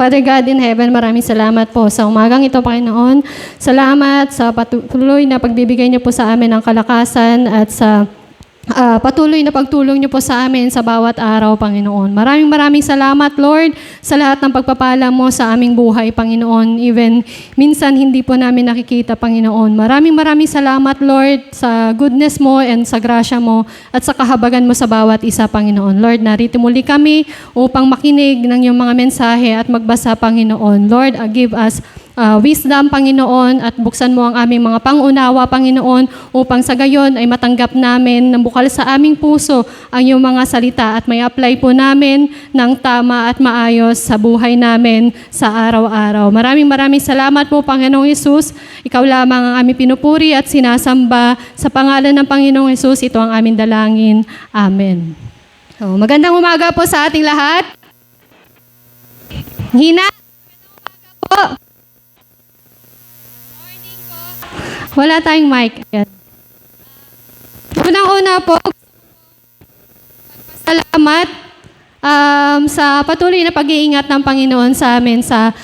Father God in heaven, maraming salamat po sa umagang ito, Panginoon. Salamat sa patuloy na pagbibigay niyo po sa amin ng kalakasan at sa patuloy na pagtulong niyo po sa amin sa bawat araw, Panginoon. Maraming salamat, Lord, sa lahat ng pagpapala mo sa aming buhay, Panginoon. Even minsan hindi po namin nakikita, Panginoon. Maraming salamat, Lord, sa goodness mo and sa grasya mo at sa kahabagan mo sa bawat isa, Panginoon. Lord, narito muli kami upang makinig ng iyong mga mensahe at magbasa, Panginoon. Lord, give us wisdom, Panginoon, at buksan mo ang aming mga pangunawa, Panginoon, upang sa gayon ay matanggap namin ng bukal sa aming puso ang iyong mga salita at may apply po namin ng tama at maayos sa buhay namin sa araw-araw. Maraming salamat po, Panginoong Hesus. Ikaw lamang ang aming pinupuri at sinasamba. Sa pangalan ng Panginoong Hesus, ito ang aming dalangin. Amen. So, magandang umaga po sa ating lahat. Hina po. Wala tayong mic. Unang-una po, salamat sa patuloy na pag-iingat ng Panginoon sa amin sa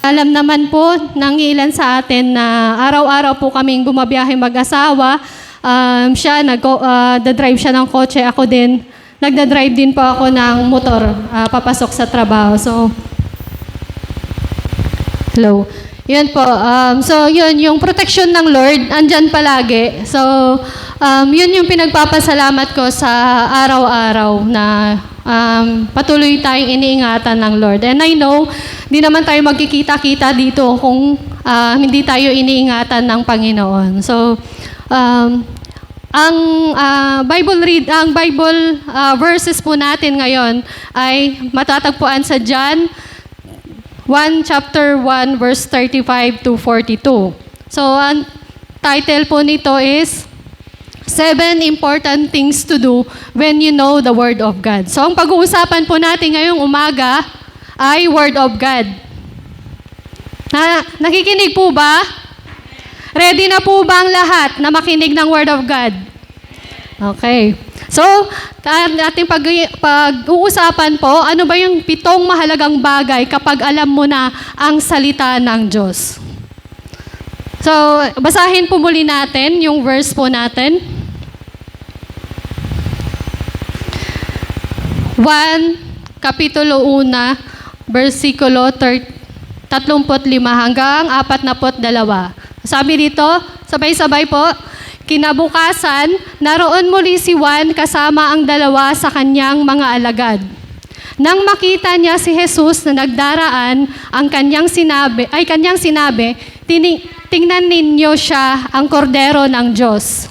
alam naman po ng ilan sa atin na araw-araw po kaming bumabiyahe mag-asawa. Siya, nagda-drive siya ng kotse. Ako din, nagda-drive din po ako ng motor papasok sa trabaho. So, hello. Yun po. So, yun, yung protection ng Lord, andyan palagi. So, yun yung pinagpapasalamat ko sa araw-araw na patuloy tayong iniingatan ng Lord. And I know, di naman tayo magkikita-kita dito kung hindi tayo iniingatan ng Panginoon. So, ang Bible verses po natin ngayon ay matatagpuan sa John 1 chapter 1 verse 35 to 42. So, ang title po nito is 7 Important Things to Do When You Know the Word of God. So, ang pag-uusapan po natin ngayong umaga ay Word of God. Nakikinig po ba? Ready na po ba ang lahat na makinig ng Word of God? Okay. So, ating pag-uusapan po, ano ba yung 7 mahalagang bagay kapag alam mo na ang salita ng Diyos? So, basahin po muli natin yung verse po natin. 1, Kapitulo 1, versikulo 35 hanggang 42. Sabi dito, sabay-sabay po, kinabukasan, naroon muli si Juan kasama ang 2 sa kanyang mga alagad. Nang makita niya si Jesus na nagdaraan, kanyang sinabi, tingnan ninyo siya, ang kordero ng Diyos.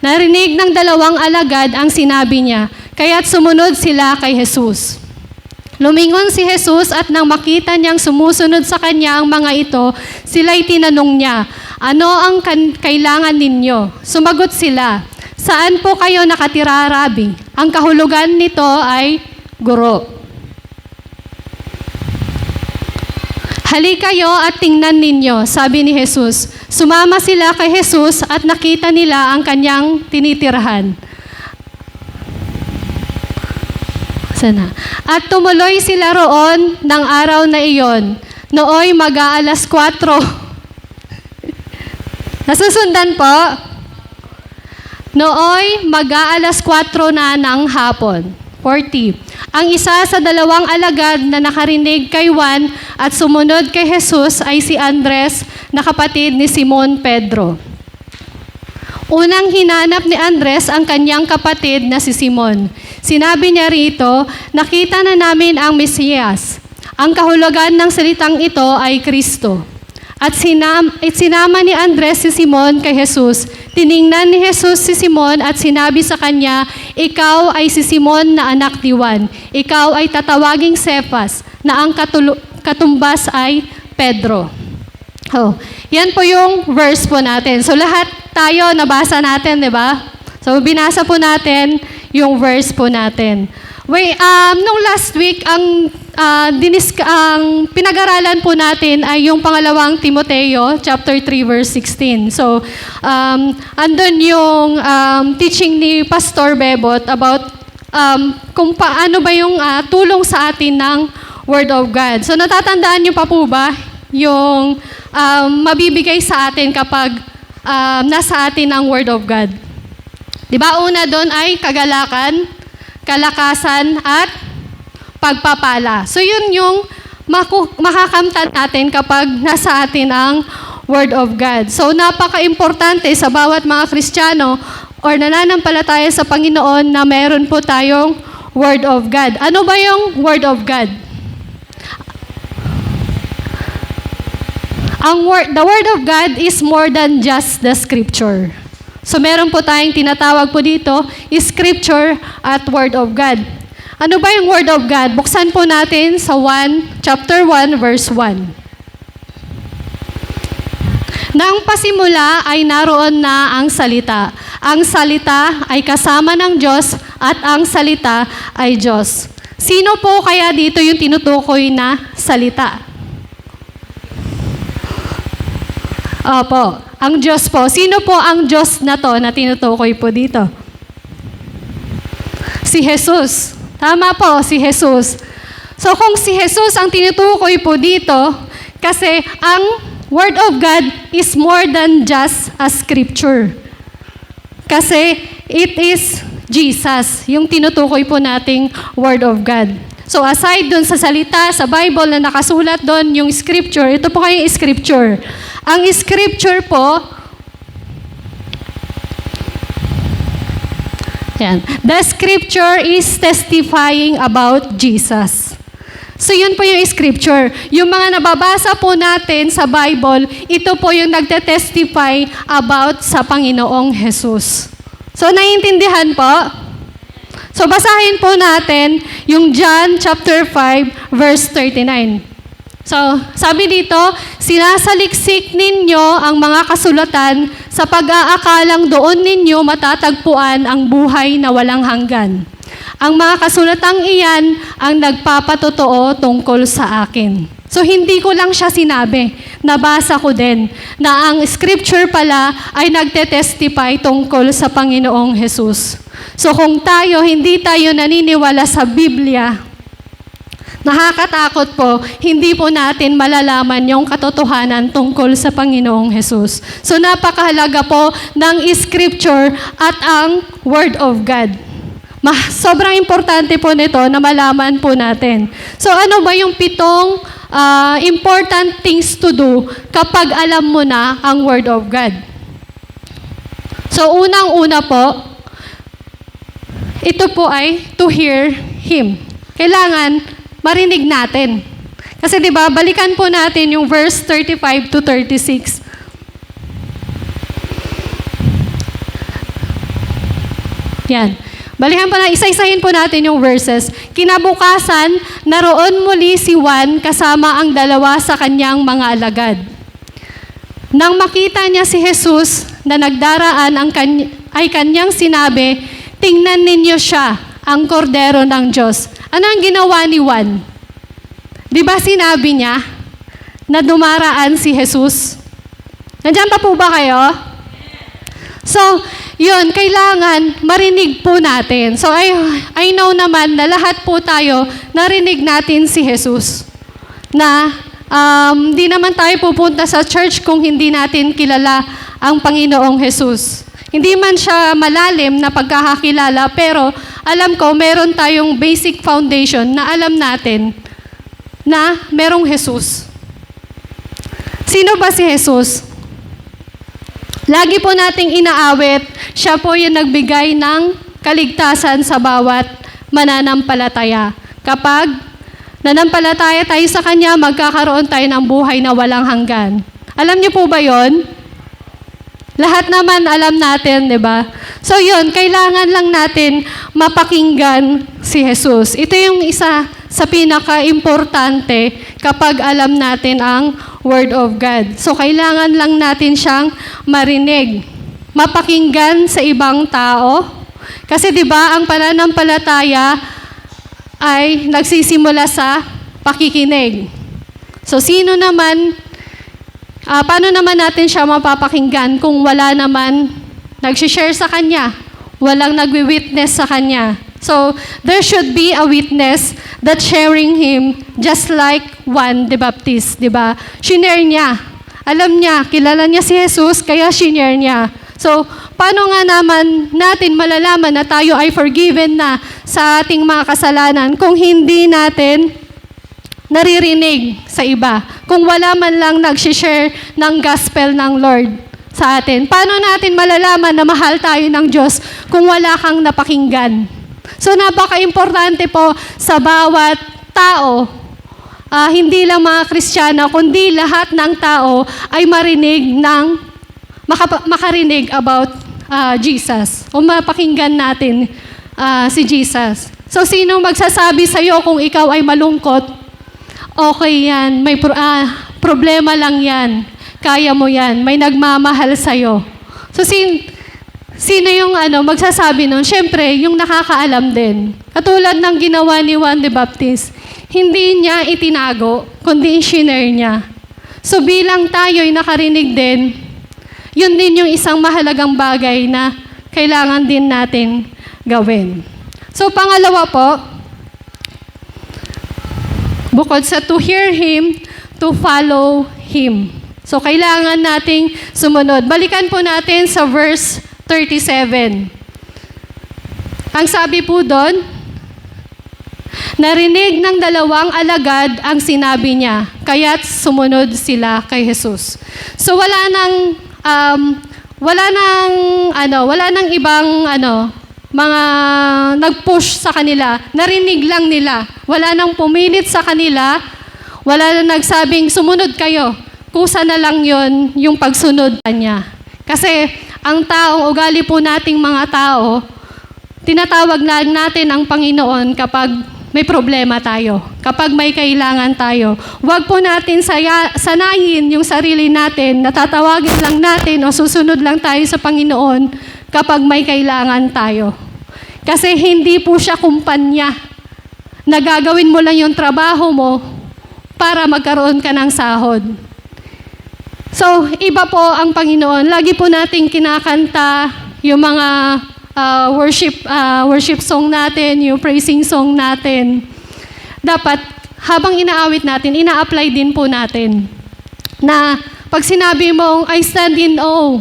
Narinig ng 2 alagad ang sinabi niya, kaya't sumunod sila kay Jesus. Lumingon si Jesus at nang makita niyang sumusunod sa kanya ang mga ito, sila'y tinanong niya, ano ang kailangan ninyo? Sumagot sila, saan po kayo nakatira, Rabi? Ang kahulugan nito ay guro. Halikayo at tingnan ninyo, sabi ni Jesus. Sumama sila kay Jesus at nakita nila ang kanyang tinitirahan. Sana. At tumuloy sila roon ng araw na iyon. Nooy mag-aalas 4. Nasusundan po? Nooy mag-aalas 4 na ng hapon. 40. Ang isa sa 2 alagad na nakarinig kay Juan at sumunod kay Jesus ay si Andres, na kapatid ni Simon Pedro. Unang hinanap ni Andres ang kanyang kapatid na si Simon. Sinabi niya rito, nakita na namin ang Mesiyas. Ang kahulugan ng salitang ito ay Kristo. At sinama ni Andres si Simon kay Jesus. Tiningnan ni Jesus si Simon at sinabi sa kanya, ikaw ay si Simon na anak ni Juan. Ikaw ay tatawaging Cephas, na ang katumbas ay Pedro. Oh, yan po yung verse po natin. So lahat tayo nabasa natin, di ba? So binasa po natin yung verse po natin. Nung last week, ang pinag-aralan po natin ay yung pangalawang Timoteo, chapter 3, verse 16. So, andun yung teaching ni Pastor Bebot about kung paano ba yung tulong sa atin ng Word of God. So natatandaan niyo pa po ba yung mabibigay sa atin kapag nasa atin ang Word of God? Di ba una doon ay kagalakan, kalakasan, at pagpapala. So yun yung makakamtan natin kapag nasa atin ang Word of God. So napaka-importante sa bawat mga Kristiyano or nananampalataya sa Panginoon na meron po tayong Word of God. Ano ba yung Word of God? The Word of God is more than just the Scripture. So meron po tayong tinatawag po dito, Scripture at Word of God. Ano ba yung Word of God? Buksan po natin sa chapter 1, verse 1. Nang pasimula ay naroon na ang salita. Ang salita ay kasama ng Diyos at ang salita ay Diyos. Sino po kaya dito yung tinutukoy na salita? Opo, ang Diyos po. Sino po ang Diyos na to na tinutukoy po dito? Si Jesus. Tama po, si Jesus. So kung si Jesus ang tinutukoy po dito, kasi ang Word of God is more than just a scripture. Kasi it is Jesus, yung tinutukoy po nating Word of God. So aside dun sa salita, sa Bible na nakasulat dun, yung scripture, ito po kayong scripture. Ang scripture po, yan, the scripture is testifying about Jesus. So yun po yung scripture. Yung mga nababasa po natin sa Bible, ito po yung nagte-testify about sa Panginoong Jesus. So naiintindihan po? So basahin po natin yung John chapter 5 verse 39. So sabi dito, sinasaliksik ninyo ang mga kasulatan sa pag-aakalang doon ninyo matatagpuan ang buhay na walang hanggan. Ang mga kasulatang iyan ang nagpapatotoo tungkol sa akin. So hindi ko lang siya sinabi, nabasa ko din na ang scripture pala ay nagte-testify tungkol sa Panginoong Jesus. So kung hindi tayo naniniwala sa Biblia, nakakatakot po, hindi po natin malalaman yung katotohanan tungkol sa Panginoong Jesus. So napakahalaga po ng scripture at ang Word of God. Sobrang importante po nito na malaman po natin. So ano ba yung 7 important things to do kapag alam mo na ang Word of God? So unang-una po, ito po ay to hear Him. Kailangan marinig natin. Kasi 'di ba, balikan po natin yung verse 35 to 36. Yan. Balikan po na, isa-isahin po natin yung verses. Kinabukasan, naroon muli si Juan kasama ang 2 sa kanyang mga alagad. Nang makita niya si Jesus na nagdaraan ay kanyang sinabi, tingnan ninyo siya, ang kordero ng Diyos. Ano ang ginawa ni Juan? Di ba sinabi niya na dumaraan si Jesus? Nandiyan pa po ba kayo? So, yun, kailangan marinig po natin. So, I know naman na lahat po tayo narinig natin si Jesus. Na di naman tayo pupunta sa church kung hindi natin kilala ang Panginoong Jesus. Hindi man siya malalim na pagkakakilala, pero alam ko, meron tayong basic foundation na alam natin na merong Jesus. Sino ba si Jesus? Lagi po nating inaawit, siya po yung nagbigay ng kaligtasan sa bawat mananampalataya. Kapag nanampalataya tayo sa Kanya, magkakaroon tayo ng buhay na walang hanggan. Alam niyo po ba yon? Lahat naman alam natin, di ba? So yun, kailangan lang natin mapakinggan si Jesus. Ito yung isa sa pinaka-importante kapag alam natin ang Word of God. So kailangan lang natin siyang marinig. Mapakinggan sa ibang tao. Kasi di ba ang pananampalataya ay nagsisimula sa pakikinig. So sino naman, paano naman natin siya mapapakinggan kung wala naman nag-share sa Kanya, walang nagwi-witness sa Kanya. So, there should be a witness that sharing him just like Juan the Baptist, di ba? Shinare niya. Alam niya, kilala niya si Jesus, kaya shinare niya. So, paano nga naman natin malalaman na tayo ay forgiven na sa ating mga kasalanan kung hindi natin naririnig sa iba? Kung wala man lang nag-share ng gospel ng Lord sa atin. Paano natin malalaman na mahal tayo ng Diyos kung wala kang napakinggan? So, napaka-importante po sa bawat tao, hindi lang mga Kristiyano, kundi lahat ng tao ay makarinig about Jesus o mapakinggan natin si Jesus. So, sino magsasabi sa'yo kung ikaw ay malungkot? Okay yan, may problema lang yan. Kaya mo yan, may nagmamahal sa'yo. So, sino yung magsasabi nun? Siyempre, yung nakakaalam din. Katulad ng ginawa ni Juan the Baptist, hindi niya itinago, kundi shinare niya. So bilang tayo'y nakarinig din, yun din yung isang mahalagang bagay na kailangan din natin gawin. So pangalawa po, bukod sa to hear Him, to follow Him. So kailangan nating sumunod. Balikan po natin sa verse 37. Ang sabi po doon, narinig ng dalawang alagad ang sinabi niya, kaya't sumunod sila kay Jesus. So wala nang ibang mga nag-push sa kanila. Narinig lang nila. Wala nang pumilit sa kanila. Wala nang nagsabing sumunod kayo. Kusa na lang yon yung pagsunod niya. Kasi ang taong ugali po nating mga tao, tinatawag lang natin ang Panginoon kapag may problema tayo, kapag may kailangan tayo. Huwag po natin sanayin yung sarili natin, natatawagin lang natin o susunod lang tayo sa Panginoon kapag may kailangan tayo. Kasi hindi po siya kumpanya. Nagagawin mo lang yung trabaho mo para magkaroon ka ng sahod. So, iba po ang Panginoon. Lagi po nating kinakanta yung mga worship song natin, yung praising song natin. Dapat, habang inaawit natin, ina-apply din po natin. Na pag sinabi mong, I stand in awe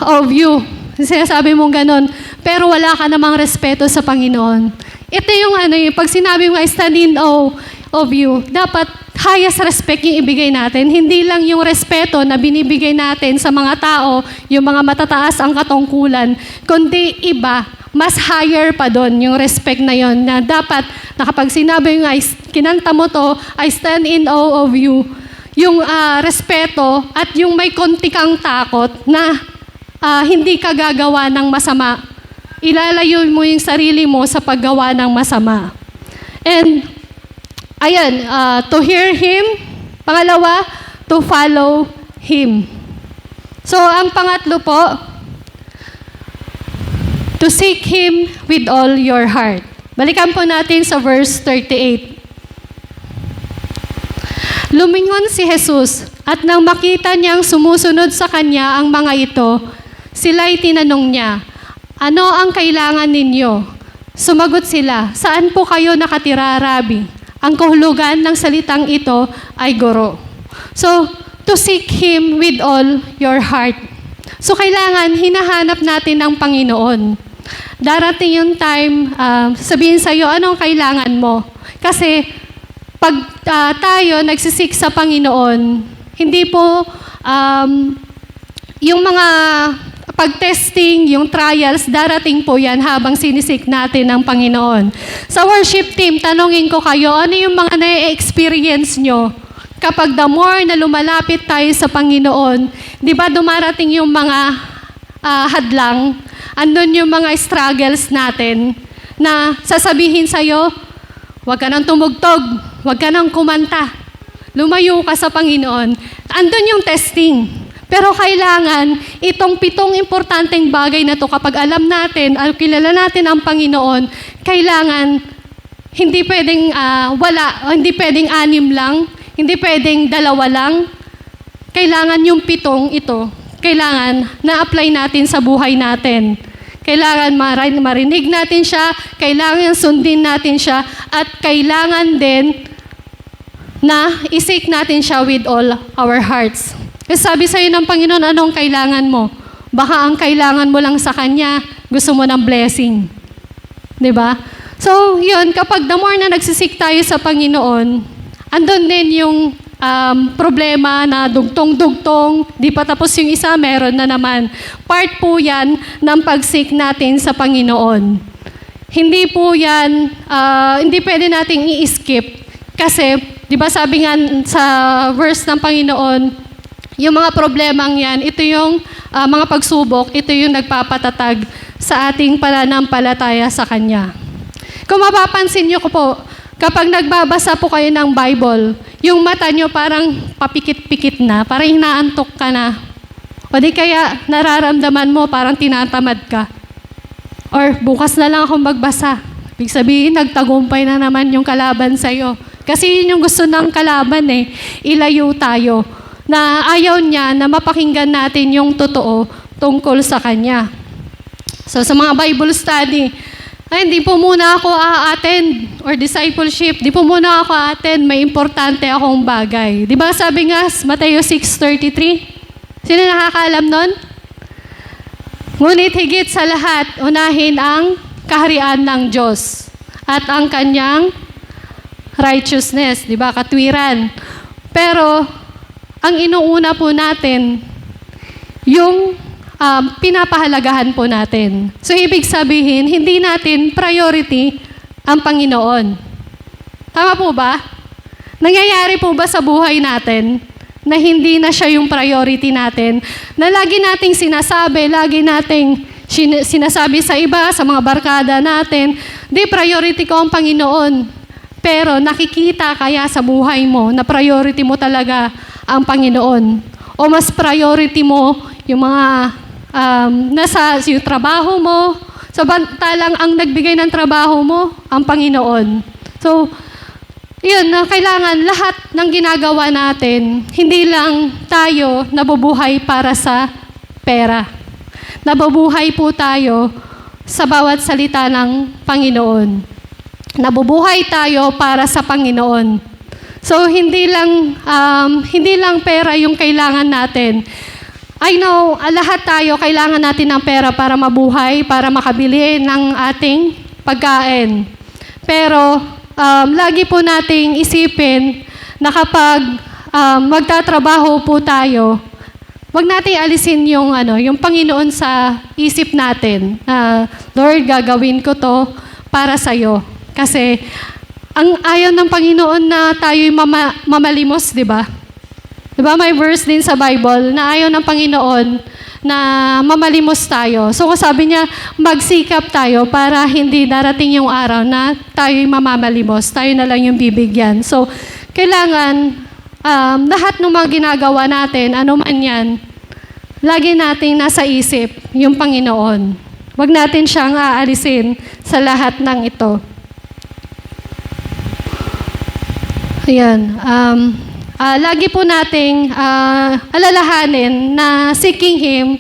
of you, sinasabi mong ganon, pero wala ka namang respeto sa Panginoon. Ito yung pag sinabi mong, I stand in awe of you, dapat highest respect yung ibigay natin. Hindi lang yung respeto na binibigay natin sa mga tao, yung mga matataas ang katungkulan, kundi iba, mas higher pa doon yung respect na yon na dapat na kapag sinabi yung kinanta mo to, I stand in awe of you, yung respeto at yung may konti kang takot na hindi ka gagawa ng masama. Ilalayo mo yung sarili mo sa paggawa ng masama. And ayan, to hear Him. Pangalawa, to follow Him. So, ang pangatlo po, to seek Him with all your heart. Balikan po natin sa verse 38. Lumingon si Jesus, at nang makita niyang sumusunod sa Kanya ang mga ito, sila'y tinanong niya, ano ang kailangan ninyo? Sumagot sila, saan po kayo nakatira, Rabi? Ang kahulugan ng salitang ito ay guro. So, to seek Him with all your heart. So, kailangan hinahanap natin ng Panginoon. Darating yung time, sabihin sa'yo, anong kailangan mo? Kasi, pag tayo nagsisik sa Panginoon, hindi po yung mga pag-testing, yung trials, darating po yan habang sinisik natin ng Panginoon. Sa worship team, tanungin ko kayo, ano yung mga na-experience nyo kapag the more na lumalapit tayo sa Panginoon, di ba dumarating yung mga hadlang, andun yung mga struggles natin na sasabihin sa'yo, huwag ka nang tumugtog, huwag ka nang kumanta, lumayo ka sa Panginoon. Andun yung testing. Pero kailangan, itong 7 importanteng bagay na to, kapag alam natin, kilala natin ang Panginoon, kailangan, hindi pwedeng hindi pwedeng 6 lang, hindi pwedeng 2 lang. Kailangan yung 7 ito, kailangan na-apply natin sa buhay natin. Kailangan marinig natin siya, kailangan sundin natin siya, at kailangan din na isik natin siya with all our hearts. Kasi sabi sa'yo ng Panginoon, anong kailangan mo? Baka ang kailangan mo lang sa Kanya, gusto mo ng blessing. 'Di ba? So, yun, kapag the more na nagsisik tayo sa Panginoon, andun din yung problema na dugtong-dugtong, di pa tapos yung isa, meron na naman. Part po yan ng pagsik natin sa Panginoon. Hindi po yan, hindi pwede nating i-skip. Kasi, di ba sabi nga sa verse ng Panginoon, yung mga problemang yan, ito yung mga pagsubok, ito yung nagpapatatag sa ating pananampalataya sa Kanya. Kung mapapansin niyo ko po, kapag nagbabasa po kayo ng Bible, yung mata nyo parang papikit-pikit na, parang hinaantok ka na. O di kaya nararamdaman mo parang tinatamad ka. Or bukas na lang akong magbasa. Ibig sabihin, nagtagumpay na naman yung kalaban sa'yo. Kasi yun yung gusto ng kalaban eh. Ilayo tayo. Na ayaw niya na mapakinggan natin yung totoo tungkol sa Kanya. So sa mga Bible study, ay, hindi po muna ako a-attend or discipleship. Di po muna ako a-attend. May importante akong bagay. Di ba sabi nga, Mateo 6:33? Sino nakakaalam nun? Ngunit higit sa lahat, unahin ang kaharian ng Diyos at ang Kanyang righteousness. Di ba? Katwiran. Pero, ang inuuna po natin, yung pinapahalagahan po natin. So, ibig sabihin, hindi natin priority ang Panginoon. Tama po ba? Nangyayari po ba sa buhay natin na hindi na siya yung priority natin? Na lagi nating sinasabi, lagi nating sinasabi sa iba, sa mga barkada natin, di, priority ko ang Panginoon. Pero nakikita kaya sa buhay mo na priority mo talaga ang Panginoon. O mas priority mo yung mga nasa yung trabaho mo, samantalang ang nagbigay ng trabaho mo, ang Panginoon. So, yun, na kailangan lahat ng ginagawa natin, hindi lang tayo nabubuhay para sa pera. Nabubuhay po tayo sa bawat salita ng Panginoon. Nabubuhay tayo para sa Panginoon. So, hindi lang pera yung kailangan natin. I know, lahat tayo kailangan natin ng pera para mabuhay, para makabili ng ating pagkain. Pero, lagi po nating isipin na kapag magtatrabaho po tayo, wag natin alisin yung Panginoon sa isip natin. Lord, gagawin ko to para sa'yo. Kasi, ang ayaw ng Panginoon na tayo'y mamalimos, di ba? Diba may verse din sa Bible na ayaw ng Panginoon na mamalimos tayo. So sabi niya, magsikap tayo para hindi darating yung araw na tayo'y mamamalimos. Tayo na lang yung bibigyan. So kailangan lahat ng mga ginagawa natin, ano man yan, lagi nating nasa isip yung Panginoon. Huwag natin siyang aalisin sa lahat ng ito. Ayan. Lagi po nating alalahanin na seeking Him,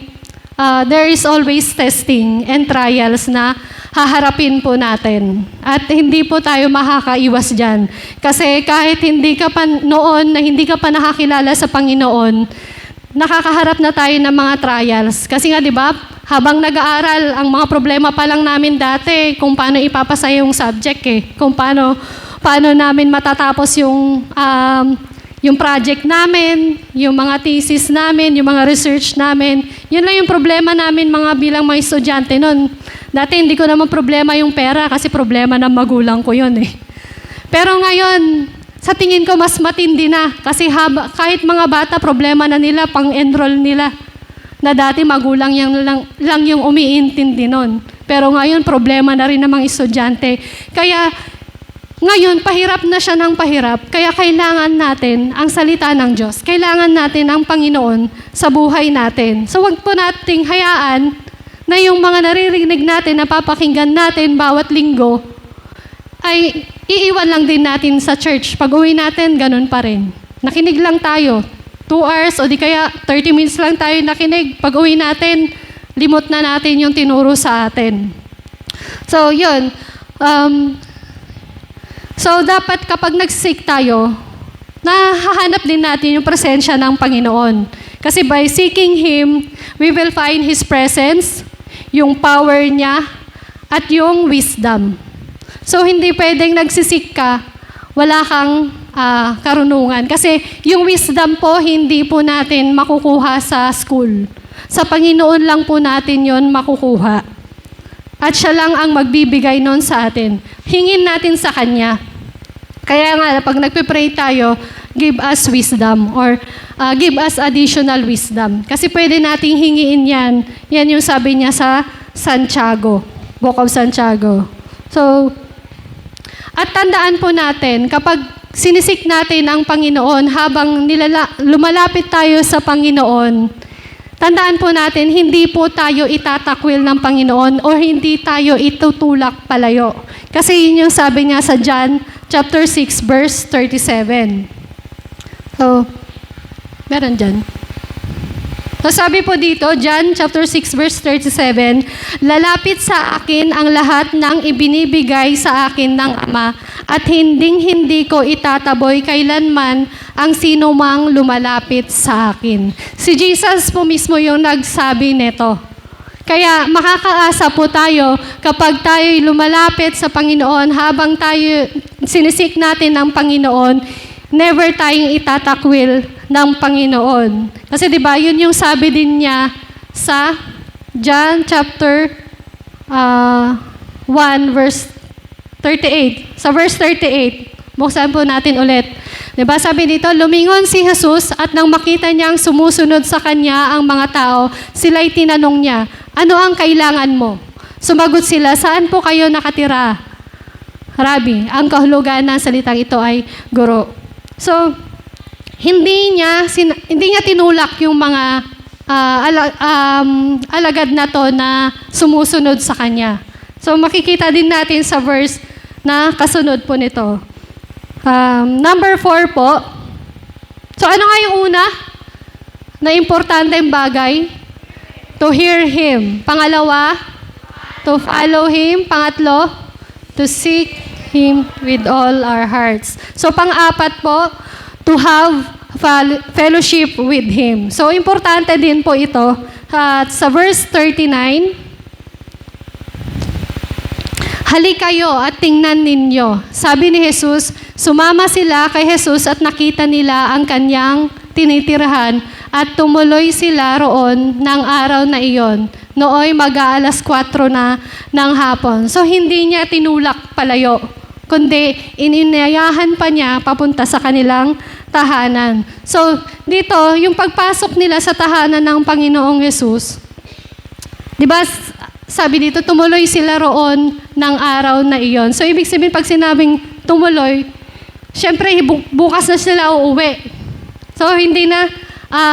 there is always testing and trials na haharapin po natin. At hindi po tayo makakaiwas dyan. Kasi kahit hindi ka pa noon, na hindi ka pa nakakilala sa Panginoon, nakakaharap na tayo ng mga trials. Kasi nga, di ba, habang nag-aaral, ang mga problema pa lang namin dati, kung paano ipapasa yung subject kung paano namin matatapos yung project namin, yung mga thesis namin, yung mga research namin. Yun lang yung problema namin bilang mga estudyante noon. Dati hindi ko naman problema yung pera kasi problema ng magulang ko yun Pero ngayon, sa tingin ko mas matindi na kasi kahit mga bata, problema na nila, pang-enroll nila. Na dati magulang lang yung umiintindi noon. Pero ngayon, problema na rin ng mga estudyante. Kaya, ngayon, pahirap na siya ng pahirap, kaya kailangan natin ang salita ng Diyos. Kailangan natin ang Panginoon sa buhay natin. So wag po nating hayaan na yung mga naririnig natin, napapakinggan natin bawat linggo, ay iiwan lang din natin sa church. Pag uwi natin, ganun pa rin. Nakinig lang tayo. 2 hours o di kaya 30 minutes lang tayo nakinig. Pag uwi natin, limot na natin yung tinuro sa atin. So, yun. So, dapat kapag nagsisik tayo, nahahanap din natin yung presensya ng Panginoon. Kasi by seeking Him, we will find His presence, yung power niya, at yung wisdom. So, hindi pwedeng nagsisik ka, wala kang karunungan. Kasi yung wisdom po, hindi po natin makukuha sa school. Sa Panginoon lang po natin yon makukuha. At siya lang ang magbibigay nun sa atin. Hingin natin sa Kanya. Kaya nga, pag nagpe-pray tayo, give us wisdom or give us additional wisdom. Kasi pwede nating hingiin yan. Yan yung sabi niya sa Santiago, Book of Santiago. So, at tandaan po natin, kapag sinisik natin ang Panginoon habang lumalapit tayo sa Panginoon, tandaan po natin, hindi po tayo itatakwil ng Panginoon o hindi tayo itutulak palayo. Kasi yun yung sabi niya sa John chapter 6, verse 37. So, meron dyan. So, sabi po dito, John chapter 6, verse 37, lalapit sa akin ang lahat ng ibinibigay sa akin ng Ama at hindi ko itataboy kailanman ang sino mang lumalapit sa akin. Si Jesus po mismo yung nagsabi nito. Kaya makakaasa po tayo kapag tayo'y lumalapit sa Panginoon habang tayo sinisik natin ng Panginoon, never tayong itatakwil ng Panginoon. Kasi 'di ba, yun yung sabi din niya sa John chapter 1 verse 38. Sa verse 38, buksan po natin ulit. 'Di ba, sabi dito, lumingon si Jesus at nang makita niyang sumusunod sa kanya ang mga tao, sila'y tinanong niya, ano ang kailangan mo? Sumagot sila, saan po kayo nakatira? Rabi, ang kahulugan ng salitang ito ay guro. So, hindi niya tinulak yung mga alagad na to na sumusunod sa kanya. So, makikita din natin sa verse na kasunod po nito. Number 4 po. So, ano nga yung una na importanteng bagay? To hear Him. Pangalawa, to follow Him. Pangatlo, to seek Him with all our hearts. So, pang-apat po, to have fellowship with Him. So, importante din po ito. Sa verse 39, halik kayo at tingnan ninyo. Sabi ni Jesus, sumama sila kay Jesus at nakita nila ang kanyang tinitirahan at tumuloy sila roon ng araw na iyon. Nooy mag-aalas 4 na ng hapon. So, hindi niya tinulak palayo, kundi ininayahan pa niya papunta sa kanilang tahanan. So, dito, yung pagpasok nila sa tahanan ng Panginoong Jesus, di ba, sabi dito, tumuloy sila roon ng araw na iyon. So, ibig sabihin, pag sinabing tumuloy, syempre, bukas na sila uuwi. So, hindi na,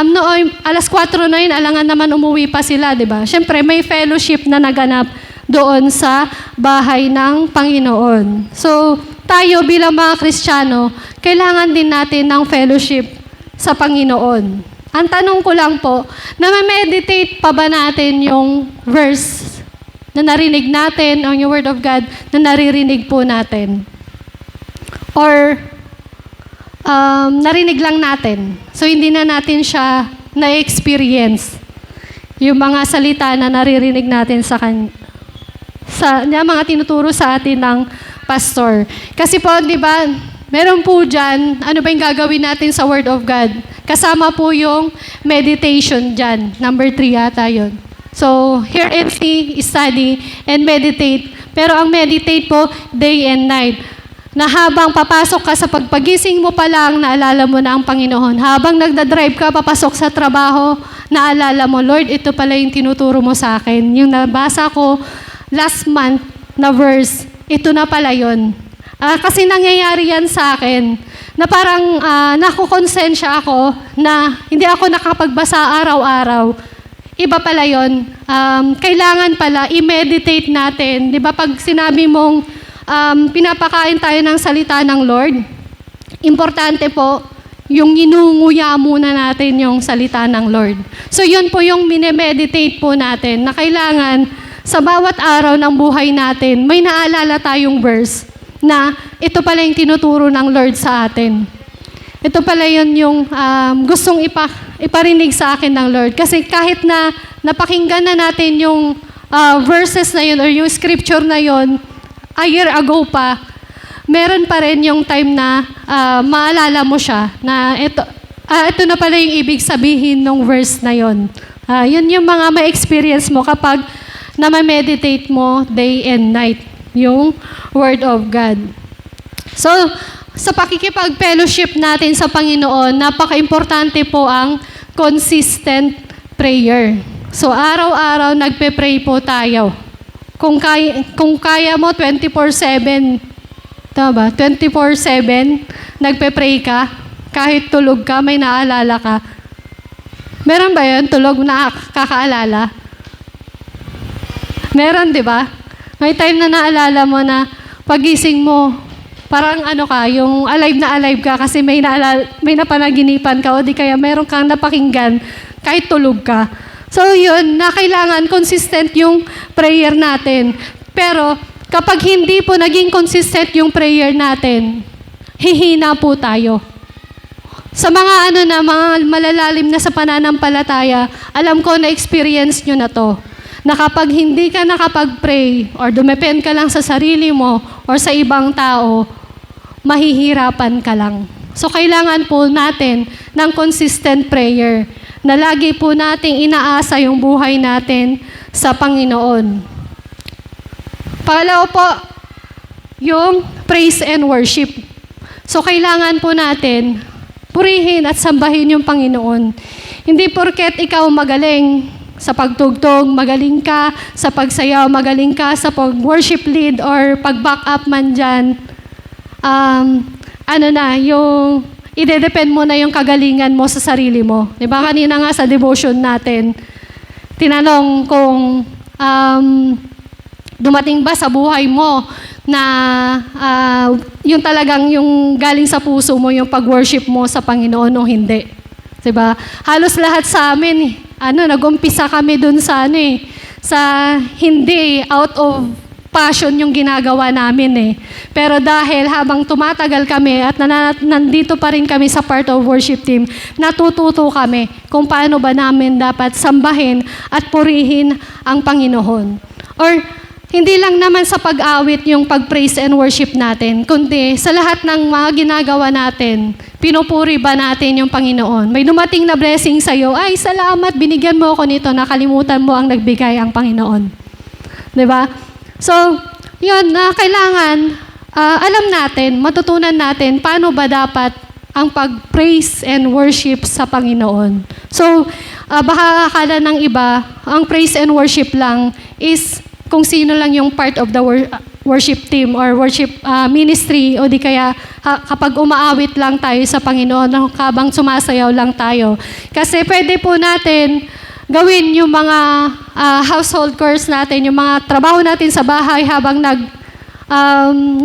noon, alas 4 na yun, alangan naman umuwi pa sila, di ba? Syempre, may fellowship na naganap doon sa bahay ng Panginoon. So, tayo bilang mga Kristiyano, kailangan din natin ng fellowship sa Panginoon. Ang tanong ko lang po, na-meditate pa ba natin yung verse na narinig natin, o yung Word of God na naririnig po natin? Or, narinig lang natin. So, hindi na natin siya na-experience. Yung mga salita na naririnig natin sa mga tinuturo sa atin ng pastor. Kasi po, di ba, meron po dyan, ano ba yung gagawin natin sa Word of God? Kasama po yung meditation dyan. Number 3 yata yun. So, hear and see, study, and meditate. Pero ang meditate po, day and night. Na habang papasok ka sa pagpagising mo pa lang, naalala mo na ang Panginoon. Habang nagdadrive ka, papasok sa trabaho, naalala mo, Lord, ito pala yung tinuturo mo sa akin. Yung nabasa ko last month na verse, ito na pala yun. Kasi nangyayari yan sa akin, na parang nakukonsensya ako na hindi ako nakapagbasa araw-araw. Iba pala yun. Kailangan pala i-meditate natin. Di ba pag sinabi mong pinapakain tayo ng salita ng Lord, importante po yung inunguya muna natin yung salita ng Lord. So yun po yung minemeditate po natin na kailangan sa bawat araw ng buhay natin, may naalala tayong verse na ito pala yung tinuturo ng Lord sa atin. Ito pala yun yung gustong iparinig sa akin ng Lord. Kasi kahit na napakinggan na natin yung verses na yun or yung scripture na yun a year ago pa, meron pa rin yung time na maalala mo siya na ito na pala yung ibig sabihin ng verse na yun. Yun yung mga ma-experience mo kapag na-meditate mo day and night yung Word of God. So, sa pakikipag-fellowship natin sa Panginoon, napaka-importante po ang consistent prayer. So, araw-araw nagpe-pray po tayo. Kung kaya mo 24/7, tama ba? 24/7 nagpe-pray ka, kahit tulog ka, may naalala ka. Meron ba yun? Tulog na kakaalala? Meron, di ba? May time na naalala mo na pagising mo, parang yung alive ka kasi may napanaginipan ka o di kaya meron kang napakinggan kahit tulog ka. So yun, na kailangan consistent yung prayer natin. Pero kapag hindi po naging consistent yung prayer natin, hihina po tayo. Sa mga mga malalalim na sa pananampalataya, alam ko na experience nyo na to. Na kapag hindi ka nakapag-pray or dumepend ka lang sa sarili mo or sa ibang tao, mahihirapan ka lang. So kailangan po natin ng consistent prayer na lagi po nating inaasa yung buhay natin sa Panginoon. Pangalawa po, yung praise and worship. So kailangan po natin purihin at sambahin yung Panginoon. Hindi porket ikaw magaling sa pagtugtog, magaling ka sa pagsayaw, magaling ka sa pag-worship lead or pag-back up man dyan, yung ide-depend mo na yung kagalingan mo sa sarili mo. Diba kanina nga sa devotion natin, tinanong kung dumating ba sa buhay mo na yung talagang yung galing sa puso mo, yung pag-worship mo sa Panginoon o hindi. Diba? Halos lahat sa amin, nag-umpisa kami dun sa sa hindi out of passion yung ginagawa namin Pero dahil habang tumatagal kami at nandito pa rin kami sa part of worship team, natututo kami kung paano ba namin dapat sambahin at purihin ang Panginoon. Or hindi lang naman sa pag-awit yung pag-praise and worship natin, kundi sa lahat ng mga ginagawa natin, pinupuri ba natin yung Panginoon? May dumating na blessing sa'yo, ay salamat, binigyan mo ako nito, nakalimutan mo ang nagbigay ang Panginoon. Diba? So, yun, kailangan, alam natin, matutunan natin, paano ba dapat ang pag-praise and worship sa Panginoon. So, baka akala ng iba, ang praise and worship lang is kung sino lang yung part of the worship team or worship ministry o di kaya kapag umaawit lang tayo sa Panginoon, habang sumasayaw lang tayo. Kasi pwede po natin gawin yung mga household chores natin, yung mga trabaho natin sa bahay habang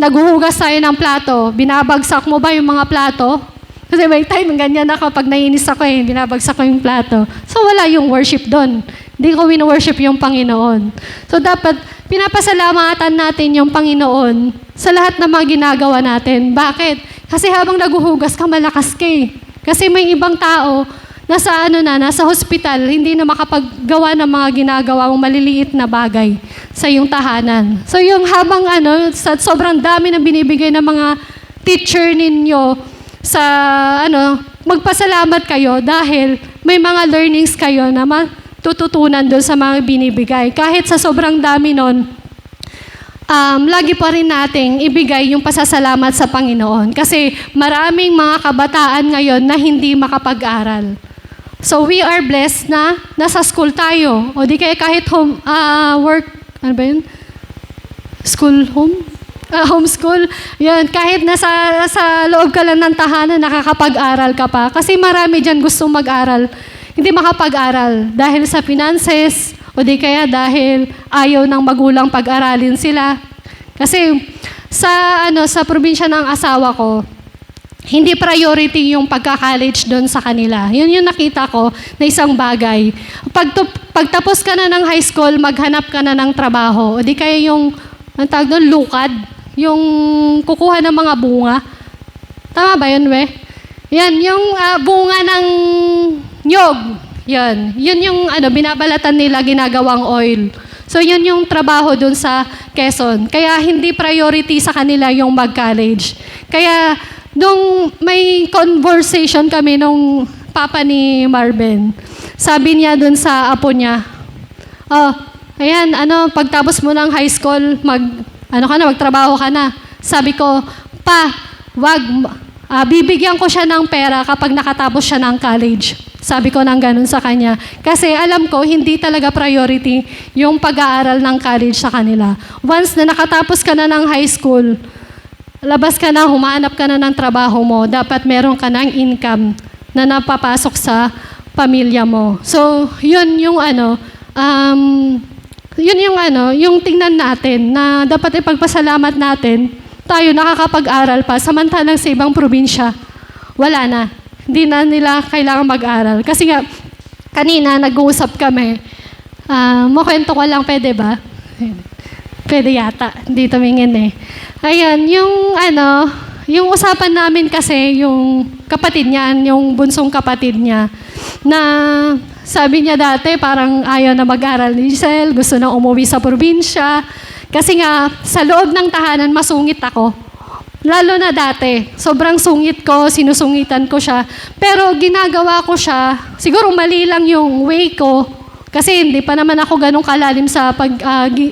naghuhugas tayo ng plato. Binabagsak mo ba yung mga plato? Kasi may time ganyan ako pag nainis ako binabagsak ko yung plato. So wala yung worship doon. Hindi ko wino-worship yung Panginoon. So dapat pinapasalamatan natin yung Panginoon sa lahat ng mga ginagawa natin. Bakit? Kasi habang naguhugas ka, malakas ka Kasi may ibang tao nasa hospital, hindi na makapaggawa ng mga ginagawa mong maliliit na bagay sa iyong tahanan. So yung habang sa sobrang dami na binibigay ng mga teacher ninyo sa magpasalamat kayo dahil may mga learnings kayo na tututunan doon sa mga binibigay. Kahit sa sobrang dami nun, lagi pa rin nating ibigay yung pasasalamat sa Panginoon. Kasi maraming mga kabataan ngayon na hindi makapag-aral. So we are blessed na nasa school tayo. O di kaya kahit work, ano ba yun? School, home? Homeschool. Yan, kahit nasa loob ka lang ng tahanan, nakakapag-aral ka pa. Kasi marami dyan gustong mag-aral. Hindi makapag-aral dahil sa finances o di kaya dahil ayaw ng magulang pag-aralin sila. Kasi sa probinsya ng asawa ko, hindi priority yung pagka-college doon sa kanila. Yun yung nakita ko na isang bagay. Pagtapos ka na ng high school, maghanap ka na ng trabaho. O di kaya yung, ang tawag doon, lukad. Yung kukuha ng mga bunga. Tama ba yun, we? Yan, yung bunga ng nyog. Yan. Yun yung binabalatan nila, ginagawang oil. So yun yung trabaho doon sa Quezon. Kaya hindi priority sa kanila yung mag-college. Kaya nung may conversation kami nung papa ni Marvin, sabi niya dun sa apo niya, ayan, pagtapos mo ng high school, magtrabaho ka na. Sabi ko, pa, bibigyan ko siya ng pera kapag nakatapos siya ng college. Sabi ko nang ganun sa kanya. Kasi alam ko, hindi talaga priority yung pag-aaral ng college sa kanila. Once na nakatapos ka na ng high school, labas ka na, humanap ka na ng trabaho mo, dapat meron ka ng income na napapasok sa pamilya mo. So, yun yung yung tingnan natin na dapat ipagpasalamat natin, tayo nakakapag-aral pa, samantalang sa ibang probinsya, wala na. Hindi na nila kailangan mag-aral. Kasi nga, kanina nag-uusap kami, makwento ko lang, pwede ba? Pwede yata, hindi tumingin eh. Ayan, yung usapan namin kasi, yung kapatid niya, yung bunsong kapatid niya, na sabi niya dati parang ayaw na mag-aral ni Giselle, gusto na umuwi sa probinsya. Kasi nga, sa loob ng tahanan, masungit ako. Lalo na dati, sobrang sungit ko, sinusungitan ko siya. Pero ginagawa ko siya, siguro mali lang yung way ko, kasi hindi pa naman ako ganun kalalim sa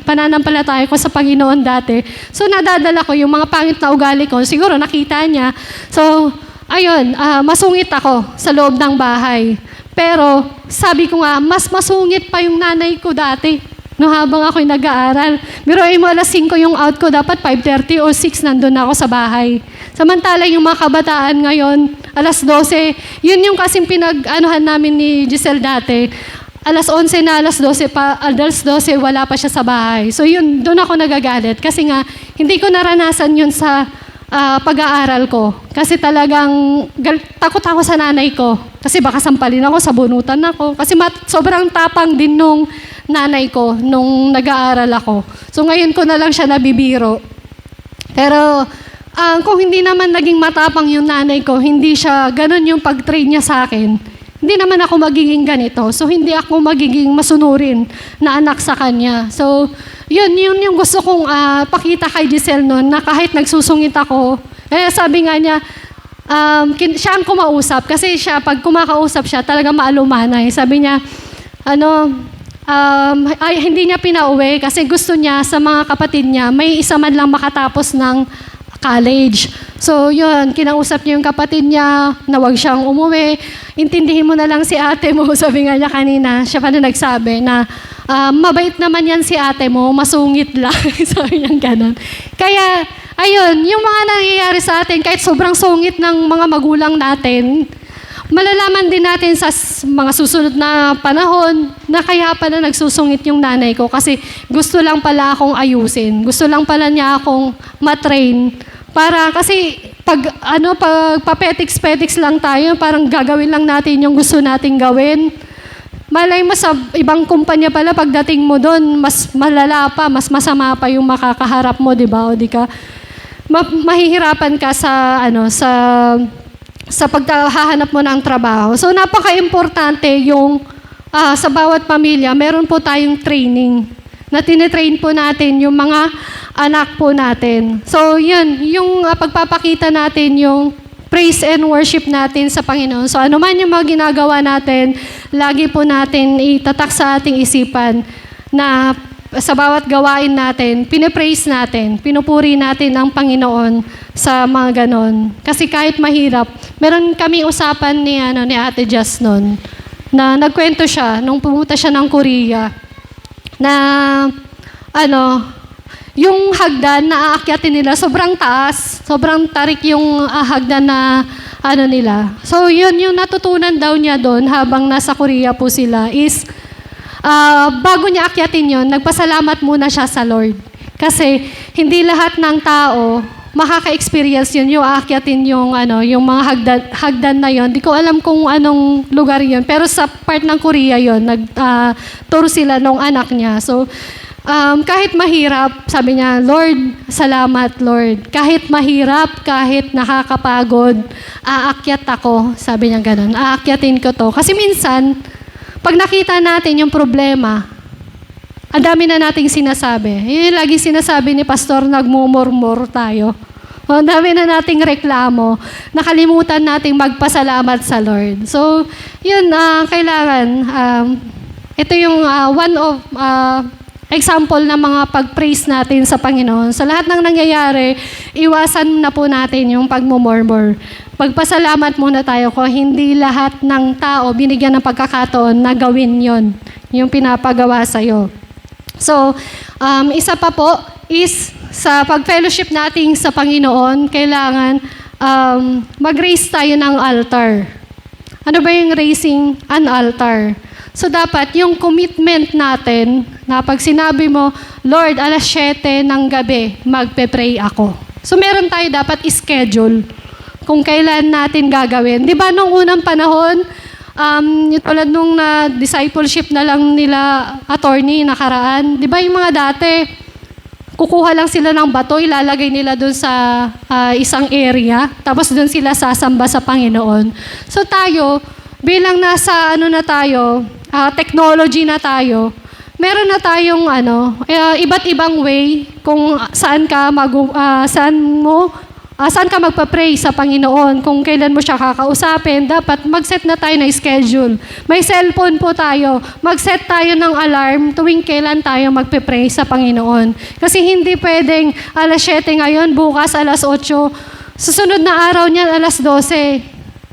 pananampalataya ko sa Panginoon dati. So nadadala ko yung mga pangit na ugali ko. Siguro nakita niya. So, ayun, masungit ako sa loob ng bahay. Pero sabi ko nga, mas masungit pa yung nanay ko dati. No, habang ako'y nag-aaral. Biruin mo, alas 5 yung out ko, dapat 5:30 o 6 nandun ako sa bahay. Samantala yung mga kabataan ngayon, alas 12. Yun yung kasing pinag-anuhan namin ni Giselle dati. Alas 11 na, alas 12 wala pa siya sa bahay. So yun, doon ako nagagalit. Kasi nga, hindi ko naranasan yun sa pag-aaral ko. Kasi talagang takot ako sa nanay ko. Kasi baka sampalin ako, sabunutan ako. Kasi sobrang tapang din nung nanay ko nung nag-aaral ako. So ngayon ko na lang siya nabibiro. Pero kung hindi naman naging matapang yung nanay ko, hindi siya, ganun yung pag-train niya sa akin, hindi naman ako magiging ganito. So, hindi ako magiging masunurin na anak sa kanya. So, yun yung gusto kong pakita kay Giselle noon, na kahit nagsusungit ako, sabi nga niya, siya ang kumausap. Kasi siya, pag kumakausap siya, talaga maalumanay. Sabi niya, hindi niya pinauwi kasi gusto niya sa mga kapatid niya, may isa man lang makatapos ng college. So, yun, kinausap niya yung kapatid niya na huwag siyang umuwi. Intindihin mo na lang si ate mo. Sabi nga niya kanina, siya pa na nagsabi na mabait naman yan si ate mo, masungit lang. Sabi niya gano'n. Kaya, ayun, yung mga nangyayari sa atin, kahit sobrang sungit ng mga magulang natin, malalaman din natin sa mga susunod na panahon na kaya pala nagsusungit yung nanay ko kasi gusto lang pala akong ayusin. Gusto lang pala niya akong matrain. Para kasi pag papetiks-petiks lang tayo, parang gagawin lang natin yung gusto nating gawin. Malay mo sa ibang kumpanya pala, pagdating mo doon, mas malala pa, mas masama pa yung makakaharap mo, di ba? O di ka, mahihirapan ka sa paghahanap mo ng trabaho. So, napaka-importante yung sa bawat pamilya, meron po tayong training na tinitrain po natin yung mga anak po natin. So, yun, yung pagpapakita natin yung praise and worship natin sa Panginoon. So, ano man yung mga ginagawa natin, lagi po natin itatak sa ating isipan na sa bawat gawain natin, pinipraise natin, pinupuri natin ang Panginoon sa mga ganon. Kasi kahit mahirap, meron kami usapan ni Ate Jess noon, na nagkwento siya nung pumunta siya ng Korea, na yung hagdan na aakyatin nila, sobrang taas, sobrang tarik yung hagdan na nila. So yun yung natutunan daw niya doon habang nasa Korea po sila is, bago niya akyatin yun, nagpasalamat muna siya sa Lord. Kasi hindi lahat ng tao makaka-experience yun, yung aakyatin yung, yung mga hagdan na yon. Di ko alam kung anong lugar yun. Pero sa part ng Korea yon, nag-tour sila nung anak niya. So, kahit mahirap, sabi niya, Lord, salamat Lord. Kahit mahirap, kahit nakakapagod, aakyat ako. Sabi niya ganun, aakyatin ko to. Kasi minsan, pag nakita natin yung problema, ang dami na nating sinasabi. Yun yung lagi sinasabi ni Pastor, nagmumurmur tayo. Ang dami na nating reklamo. Nakalimutan nating magpasalamat sa Lord. So, yun, kailangan. Ito yung one of example ng mga pag-praise natin sa Panginoon. Sa lahat ng nangyayari, iwasan na po natin yung pagmumurmur. Pagpasalamat muna tayo ko, hindi lahat ng tao binigyan ng pagkakataon na gawin yon, yung pinapagawa sa'yo. So, isa pa po is sa pag-fellowship natin sa Panginoon, kailangan mag-raise tayo ng altar. Ano ba yung raising an altar? So, dapat yung commitment natin na pag sinabi mo, Lord, 7:00 ng gabi, magpe-pray ako. So, meron tayo dapat schedule kung kailan natin gagawin. Di ba nung unang panahon, yung tulad nung discipleship na lang nila attorney nakaraan, di ba yung mga dati, kukuha lang sila ng bato, ilalagay nila doon sa isang area, tapos doon sila sasamba sa Panginoon. So tayo, bilang nasa technology na tayo, meron na tayong iba't ibang way kung saan ka saan ka magpa-pray sa Panginoon, kung kailan mo siya kakausapin, dapat mag-set na tayo ng schedule. May cellphone po tayo, mag-set tayo ng alarm tuwing kailan tayo magpe-pray sa Panginoon. Kasi hindi pwedeng 7:00 ngayon, bukas 8:00, susunod na araw niyan 12:00,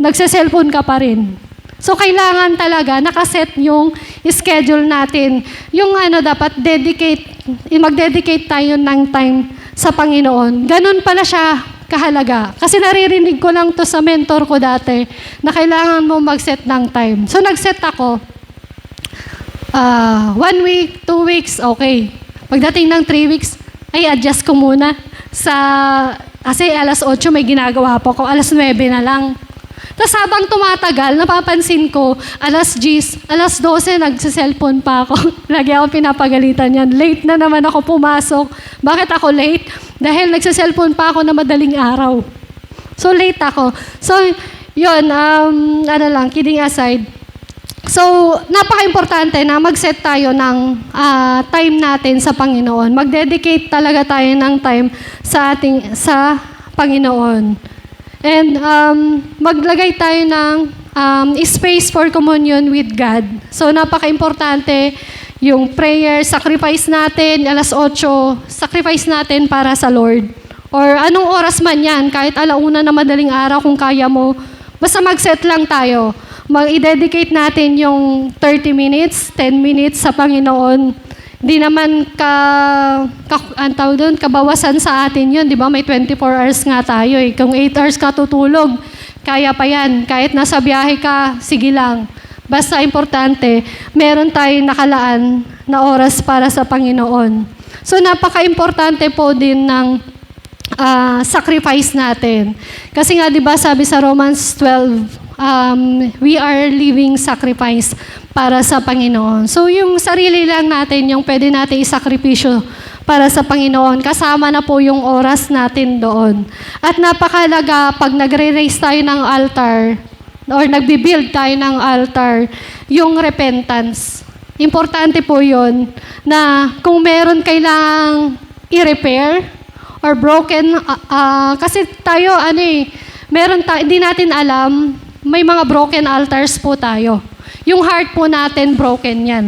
nagse-cellphone ka pa rin. So, kailangan talaga nakaset yung schedule natin. Yung dapat mag-dedicate tayo ng time sa Panginoon. Ganun pala siya kahalaga. Kasi naririnig ko lang to sa mentor ko dati na kailangan mo mag-set ng time. So, nag-set ako. 1 week, 2 weeks, okay. Pagdating ng 3 weeks, ay adjust ko muna. Kasi 8:00 may ginagawa po ko, 9:00 na lang. Tapos habang tumatagal, napapansin ko, 10:00, 12:00, nagsa-cellphone pa ako. Lagi ako pinapagalitan yan. Late na naman ako pumasok. Bakit ako late? Dahil nagsa-cellphone pa ako na madaling araw. So, late ako. So, yun, kidding aside. So, napaka-importante na mag-set tayo ng time natin sa Panginoon. Mag-dedicate talaga tayo ng time sa Panginoon. And maglagay tayo ng space for communion with God. So, napaka-importante yung prayer, sacrifice natin, 8:00, sacrifice natin para sa Lord. Or anong oras man yan, kahit 1:00 na madaling araw kung kaya mo, basta mag-set lang tayo. Mag-i-dedicate natin yung 30 minutes, 10 minutes sa Panginoon. Di naman kabawasan sa atin yun, di ba? May 24 hours nga tayo eh. Kung 8 hours ka tutulog, kaya pa yan. Kahit nasa biyahe ka, sige lang. Basta importante, meron tayong nakalaan na oras para sa Panginoon. So, napaka-importante po din ng sacrifice natin. Kasi nga, di ba, sabi sa Romans 12, we are living sacrifice para sa Panginoon. So, yung sarili lang natin, yung pwede natin isakripisyo para sa Panginoon, kasama na po yung oras natin doon. At napakalaga, pag nagre-raise tayo ng altar, or nagbibuild tayo ng altar, yung repentance. Importante po yun, na kung meron kailangang i-repair, or broken, kasi tayo, hindi natin alam, may mga broken altars po tayo. Yung heart po natin, broken yan.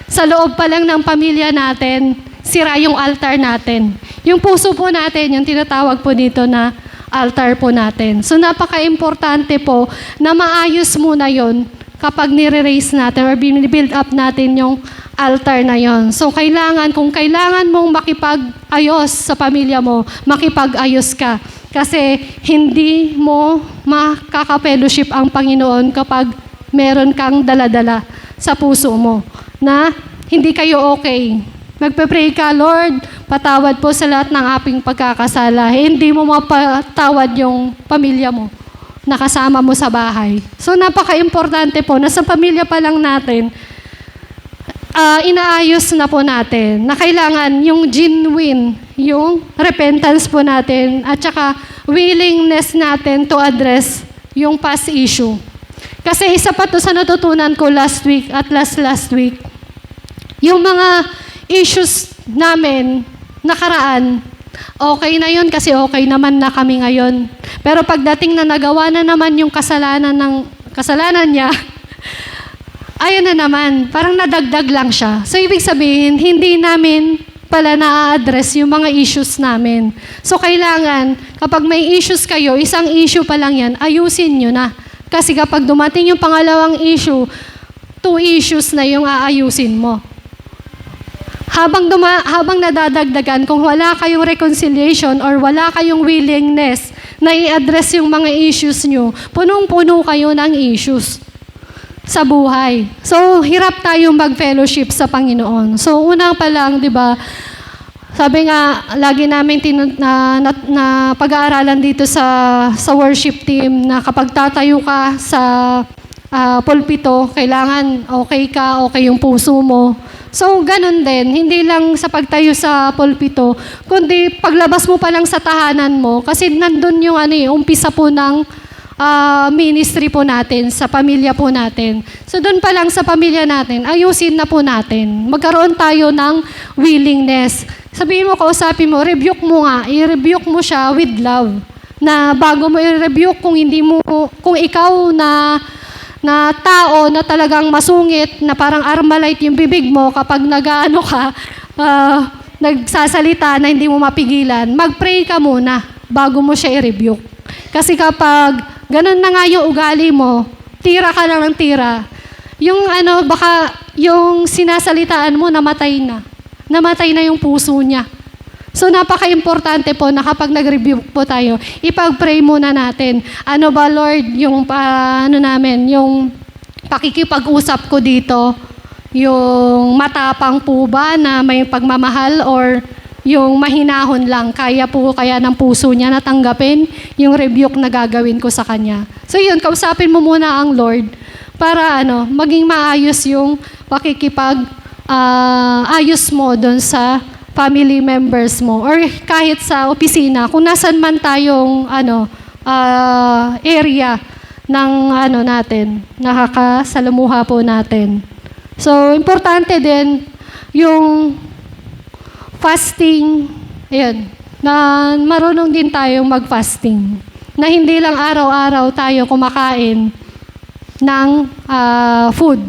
Sa loob pa lang ng pamilya natin, sira yung altar natin. Yung puso po natin, yung tinatawag po dito na altar po natin. So, napaka-importante po na maayos muna yon kapag nire-raise natin or build up natin yung altar na yon. So, kung kailangan mong makipag-ayos sa pamilya mo, makipag-ayos ka. Kasi hindi mo makaka-fellowship ang Panginoon kapag meron kang dala-dala sa puso mo na hindi kayo okay. Magpe-pray ka, Lord, patawad po sa lahat ng aking pagkakasala. Hindi mo mapatawad yung pamilya mo na kasama mo sa bahay. So napaka-importante po na sa pamilya pa lang natin, inaayos na po natin na kailangan yung genuine, yung repentance po natin at saka willingness natin to address yung past issue. Kasi isa pa to sa natutunan ko last week at last week, yung mga issues namin nakaraan, okay na yun kasi okay naman na kami ngayon. Pero pagdating na nagawa na naman yung kasalanan niya, ayun na naman, parang nadagdag lang siya. So, ibig sabihin, hindi namin pala na-address yung mga issues namin. So, kailangan, kapag may issues kayo, isang issue pa lang yan, ayusin nyo na. Kasi kapag dumating yung pangalawang issue, 2 issues na yung aayusin mo. Habang nadadagdagan, kung wala kayong reconciliation or wala kayong willingness na i-address yung mga issues nyo, punong-puno kayo ng issues sa buhay. So, hirap tayong mag-fellowship sa Panginoon. So, una pa lang, di ba, sabi nga, lagi namin na pag-aaralan dito sa worship team na kapag tatayo ka sa pulpito, kailangan okay ka, okay yung puso mo. So, ganun din. Hindi lang sa pagtayo sa pulpito, kundi paglabas mo pa lang sa tahanan mo, kasi nandun yung umpisa po ng ministry po natin, sa pamilya po natin. So, doon pa lang sa pamilya natin, ayusin na po natin. Magkaroon tayo ng willingness. Sabihin mo, kausapin mo, rebuke mo nga. I-rebuke mo siya with love. Na bago mo i-rebuke, kung ikaw na tao na talagang masungit, na parang Armalite yung bibig mo kapag nagsasalita na hindi mo mapigilan, mag-pray ka muna bago mo siya i-rebuke. Kasi kapag ganun na nga yung ugali mo, tira ka lang ng tira, baka yung sinasalitaan mo namatay na yung puso niya. So, napaka-importante po na kapag nag-review po tayo, ipag-pray muna natin. Ano ba, Lord, yung yung pakikipag-usap ko dito, yung matapang po ba na may pagmamahal or yung mahinahon lang, kaya ng puso niya natanggapin yung rebuke na gagawin ko sa kanya. So, yun, kausapin mo muna ang Lord para maging maayos yung ayos mo doon sa family members mo or kahit sa opisina, kung nasan man tayong area ng natin, nakakasalamuha po natin. So, importante din yung fasting, ayun, na marunong din tayong mag-fasting. Na hindi lang araw-araw tayo kumakain ng food,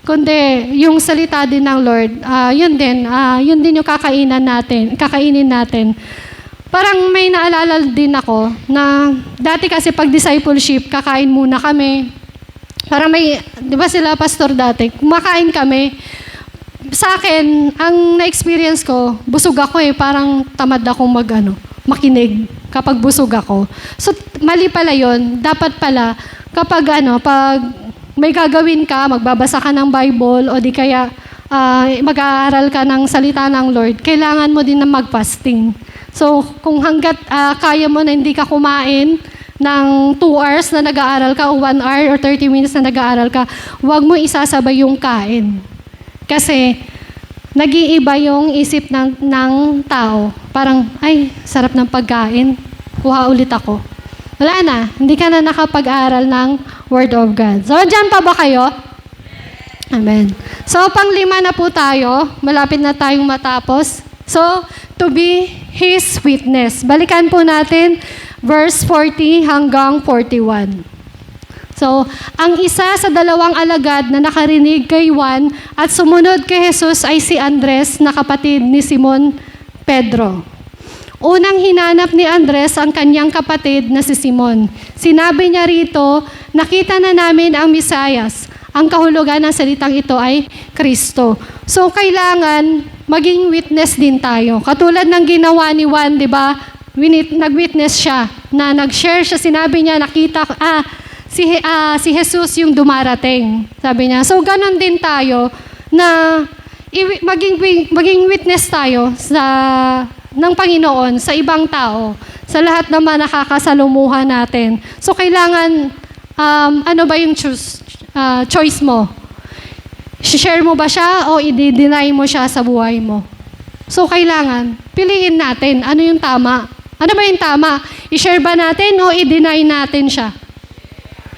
kundi yung salita din ng Lord, yun din yung kakainin natin. Parang may naalala din ako na dati kasi pag discipleship, kakain muna kami. Parang di ba sila pastor dati, kumakain kami. Sa akin, ang na-experience ko, busog ako parang tamad akong makinig kapag busog ako. So, mali pala yun. Dapat pala, kapag pag may gagawin ka, magbabasa ka ng Bible, o di kaya mag-aaral ka ng salita ng Lord, kailangan mo din na mag-fasting. So, kung hanggat kaya mo na hindi ka kumain ng 2 hours na nag-aaral ka, o 1 hour or 30 minutes na nag-aaral ka, huwag mo isasabay yung kain. Kasi, nag-iiba yung isip ng tao. Parang, ay, sarap ng pagkain. Kuha ulit ako. Wala na. Hindi ka na nakapag-aral ng Word of God. So, dyan pa ba kayo? Amen. So, pang-5 na po tayo. Malapit na tayong matapos. So, to be His witness. Balikan po natin verse 40 hanggang 41. So, ang isa sa 2 alagad na nakarinig kay Juan at sumunod kay Jesus ay si Andres na kapatid ni Simon Pedro. Unang hinanap ni Andres ang kanyang kapatid na si Simon. Sinabi niya rito, nakita na namin ang Mesiyas. Ang kahulugan ng salitang ito ay Kristo. So, kailangan maging witness din tayo. Katulad ng ginawa ni Juan, di ba? Nag-witness siya, na nag-share siya, sinabi niya, nakita, si Jesus yung dumarating. Sabi niya. So, ganon din tayo na maging witness tayo ng Panginoon sa ibang tao, sa lahat naman nakakasalumuhan natin. So, kailangan, ano ba yung choice mo? Share mo ba siya o i-deny mo siya sa buhay mo? So, kailangan, piliin natin ano yung tama. Ano ba yung tama? I-share ba natin o i-deny natin siya?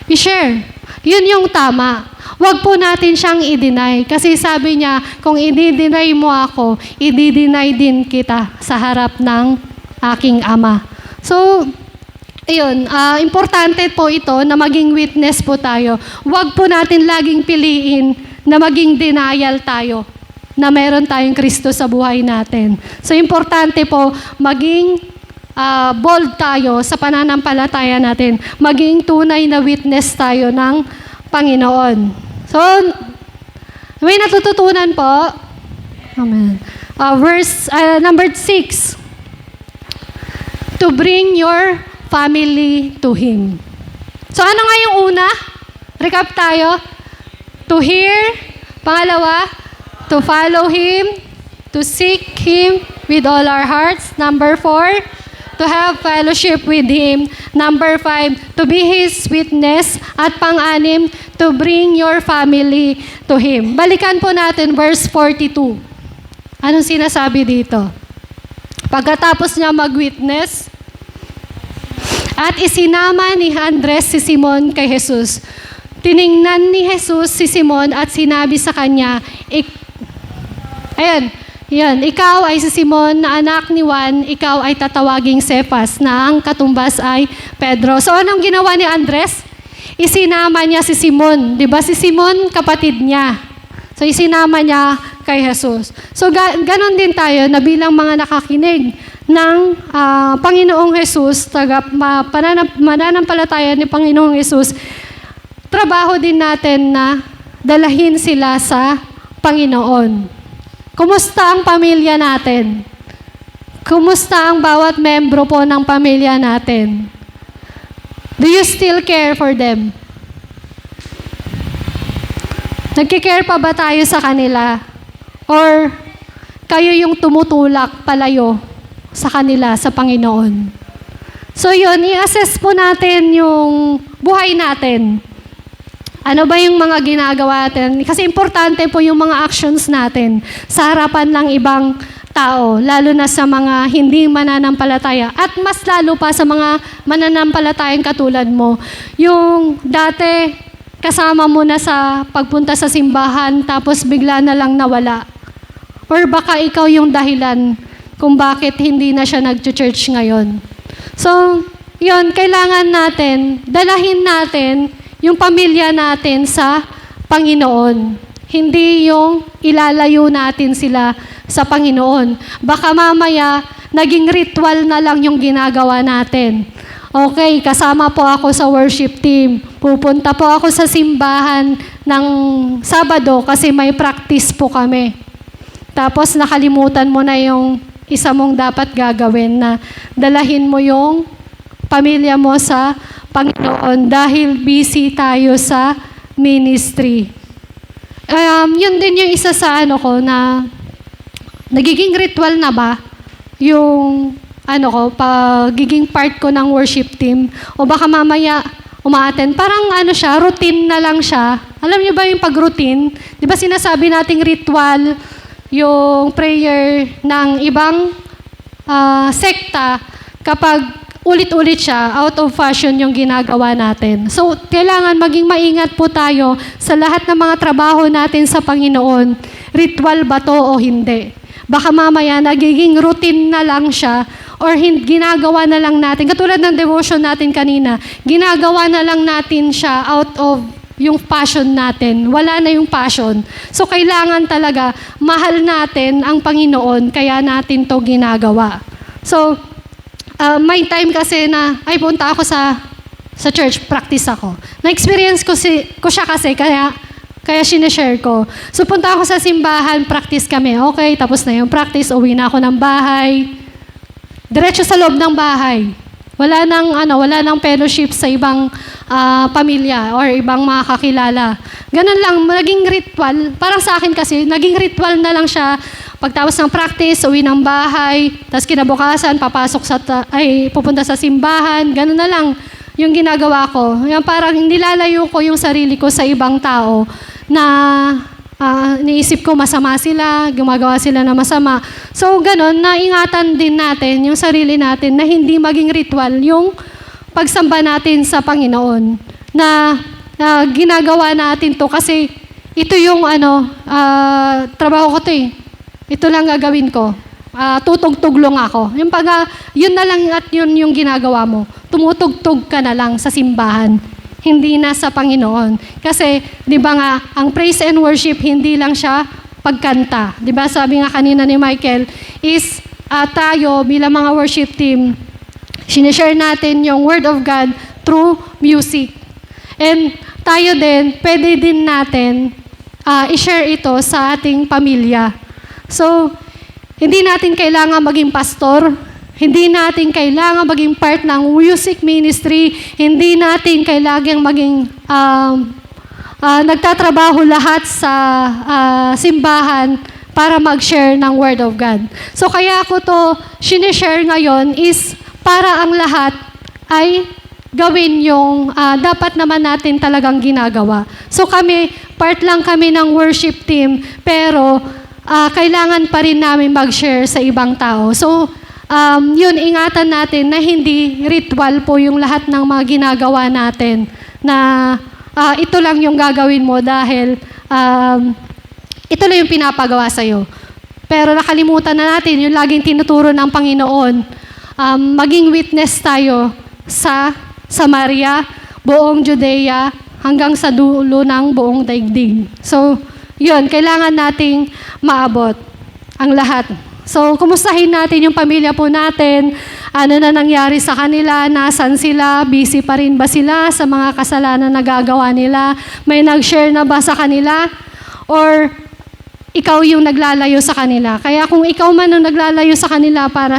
I-share. Yun yung tama. Huwag po natin siyang i-deny. Kasi sabi niya, kung i-deny mo ako, i-deny din kita sa harap ng aking Ama. So, ayun, importante po ito na maging witness po tayo. Huwag po natin laging piliin na maging denial tayo, na meron tayong Kristo sa buhay natin. So, importante po maging bold tayo sa pananampalataya natin. Maging tunay na witness tayo ng Panginoon. So, may natututunan po. Amen. Number 6. To bring your family to Him. So, ano nga yung una? Recap tayo. To hear. Pangalawa, to follow Him. To seek Him with all our hearts. Number 4, to have fellowship with Him. Number 5, to be His witness. At pang-anim, to bring your family to Him. Balikan po natin verse 42. Anong sinasabi dito? Pagkatapos niya mag-witness, at isinama ni Andres si Simon kay Jesus. Tiningnan ni Jesus si Simon at sinabi sa kanya, ikaw ay si Simon na anak ni Juan, ikaw ay tatawaging Cephas, na ang katumbas ay Pedro. So anong ginawa ni Andres? Isinama niya si Simon. Di ba si Simon, kapatid niya. So isinama niya kay Jesus. So ganon din tayo na bilang mga nakakinig ng Panginoong Jesus, mananampalataya ni Panginoong Jesus, trabaho din natin na dalahin sila sa Panginoon. Kumusta ang pamilya natin? Kumusta ang bawat membro po ng pamilya natin? Do you still care for them? Nagkikare pa ba tayo sa kanila? Or kayo yung tumutulak palayo sa kanila, sa Panginoon? So yun, i-assess po natin yung buhay natin. Ano ba yung mga ginagawa natin? Kasi importante po yung mga actions natin sa harapan ng ibang tao, lalo na sa mga hindi mananampalataya. At mas lalo pa sa mga mananampalatayang katulad mo. Yung dati, kasama mo na sa pagpunta sa simbahan, tapos bigla na lang nawala. Or baka ikaw yung dahilan kung bakit hindi na siya nag-church ngayon. So, yun, kailangan natin, dalahin natin yung pamilya natin sa Panginoon. Hindi yung ilalayo natin sila sa Panginoon. Baka mamaya, naging ritual na lang yung ginagawa natin. Okay, kasama po ako sa worship team. Pupunta po ako sa simbahan ng Sabado kasi may practice po kami. Tapos nakalimutan mo na yung isa mong dapat gagawin na dalahin mo yung pamilya mo sa Panginoon dahil busy tayo sa ministry. Yun din yung isa sa na nagiging ritual na ba yung pagiging part ko ng worship team, o baka mamaya umaattend. Parang siya, routine na lang siya. Alam niyo ba yung pag-routine? Di ba sinasabi nating ritual, yung prayer ng ibang sekta, kapag ulit-ulit siya, out of fashion yung ginagawa natin. So, kailangan maging maingat po tayo sa lahat ng mga trabaho natin sa Panginoon. Ritual ba to o hindi? Baka mamaya nagiging routine na lang siya or ginagawa na lang natin. Katulad ng devotion natin kanina, ginagawa na lang natin siya out of yung passion natin. Wala na yung passion. So, kailangan talaga mahal natin ang Panginoon, kaya natin to ginagawa. So, may time kasi na, punta ako sa church, practice ako. Na-experience ko siya kasi, kaya sinashare ko. So, punta ako sa simbahan, practice kami. Okay, tapos na yung practice, uwi na ako ng bahay. Diretso sa loob ng bahay. wala nang fellowship sa ibang pamilya or ibang mga kakilala. Ganun lang, naging ritual. Parang sa akin kasi, naging ritual na lang siya. Pagtapos ng practice, uwi ng bahay, tapos kinabukasan, pupunta sa simbahan, ganun na lang yung ginagawa ko. Yung parang nilalayo ko yung sarili ko sa ibang tao na niisip ko masama sila, gumagawa sila na masama. So ganun, naingatan din natin yung sarili natin na hindi maging ritual yung pagsamba natin sa Panginoon. Na ginagawa natin to kasi ito yung trabaho ko to eh. Ito lang gagawin ko. Tutugtog lang ako. Yun na lang at yun yung ginagawa mo. Tumutugtog ka na lang sa simbahan. Hindi na sa Panginoon. Kasi, di ba nga, ang praise and worship, hindi lang siya pagkanta. Di ba, sabi nga kanina ni Michael, is tayo bilang mga worship team, sinishare natin yung Word of God through music. And tayo din, pwede din natin i-share ito sa ating pamilya. So, hindi natin kailangan maging pastor, hindi natin kailangan maging part ng music ministry. Hindi natin kailangan maging nagtatrabaho lahat sa simbahan para mag-share ng Word of God. So kaya ako to sinishare ngayon is para ang lahat ay gawin yung dapat naman natin talagang ginagawa. So part lang kami ng worship team, pero kailangan pa rin namin mag-share sa ibang tao. So, yun, ingatan natin na hindi ritual po yung lahat ng mga ginagawa natin. Na ito lang yung gagawin mo dahil ito lang yung pinapagawa sa'yo. Pero nakalimutan na natin yung laging tinuturo ng Panginoon. Maging witness tayo sa Samaria, buong Judea, hanggang sa dulo ng buong daigdig. So, yun, kailangan nating maabot ang lahat. So, kumustahin natin yung pamilya po natin, ano na nangyari sa kanila, nasan sila, busy pa rin ba sila sa mga kasalanan na gagawa nila, may nag-share na ba sa kanila, or ikaw yung naglalayo sa kanila. Kaya kung ikaw man ang naglalayo sa kanila para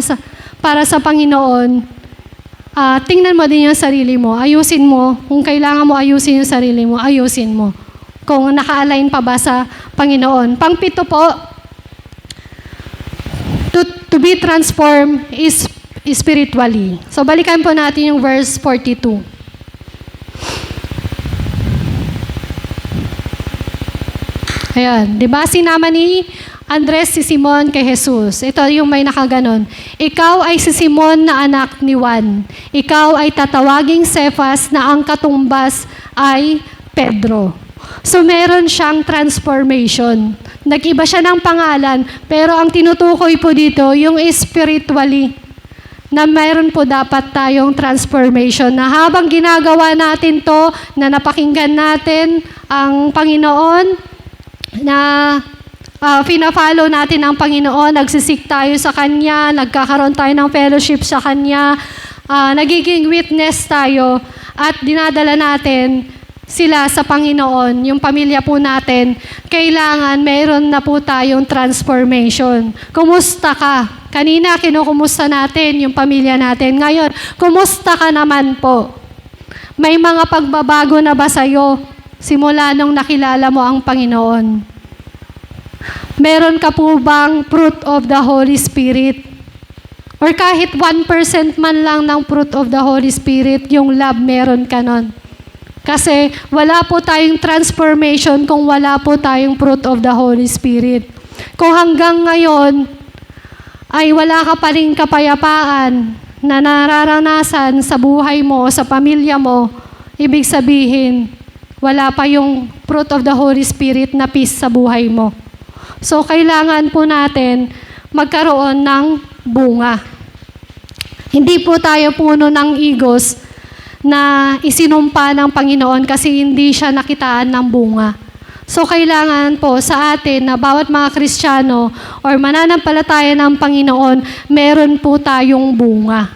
sa Panginoon, tingnan mo din yung sarili mo, ayusin mo, kung kailangan mo ayusin yung sarili mo, ayusin mo. Kung naka-align pa ba sa Panginoon. Pang-pito po, to be transformed is spiritually. So balikan po natin yung verse 42. Ayan, di ba sinama ni Andres si Simon kay Jesus? Ito yung may nakaganon. Ikaw ay si Simon na anak ni Juan. Ikaw ay tatawaging Cephas na ang katumbas ay Pedro. So meron siyang transformation. Nag-iba siya ng pangalan, pero ang tinutukoy po dito, yung spiritually, na meron po dapat tayong transformation na habang ginagawa natin to, na napakinggan natin ang Panginoon, na pina-follow natin ang Panginoon, nagsisik tayo sa Kanya, nagkakaroon tayo ng fellowship sa Kanya, nagiging witness tayo, at dinadala natin sila sa Panginoon, yung pamilya po natin, kailangan meron na po tayong transformation. Kumusta ka? Kanina, kinukumusta natin yung pamilya natin. Ngayon, kumusta ka naman po? May mga pagbabago na ba sa'yo simula nung nakilala mo ang Panginoon? Meron ka po bang fruit of the Holy Spirit? Or kahit 1% man lang ng fruit of the Holy Spirit, yung love meron ka nun. Kasi wala po tayong transformation kung wala po tayong fruit of the Holy Spirit. Kung hanggang ngayon ay wala ka pa rin kapayapaan na nararanasan sa buhay mo, sa pamilya mo, ibig sabihin, wala pa yung fruit of the Holy Spirit na peace sa buhay mo. So, kailangan po natin magkaroon ng bunga. Hindi po tayo puno ng igos na isinumpa ng Panginoon kasi hindi siya nakitaan ng bunga. So, kailangan po sa atin na bawat mga Kristiyano or mananampalataya ng Panginoon, meron po tayong bunga.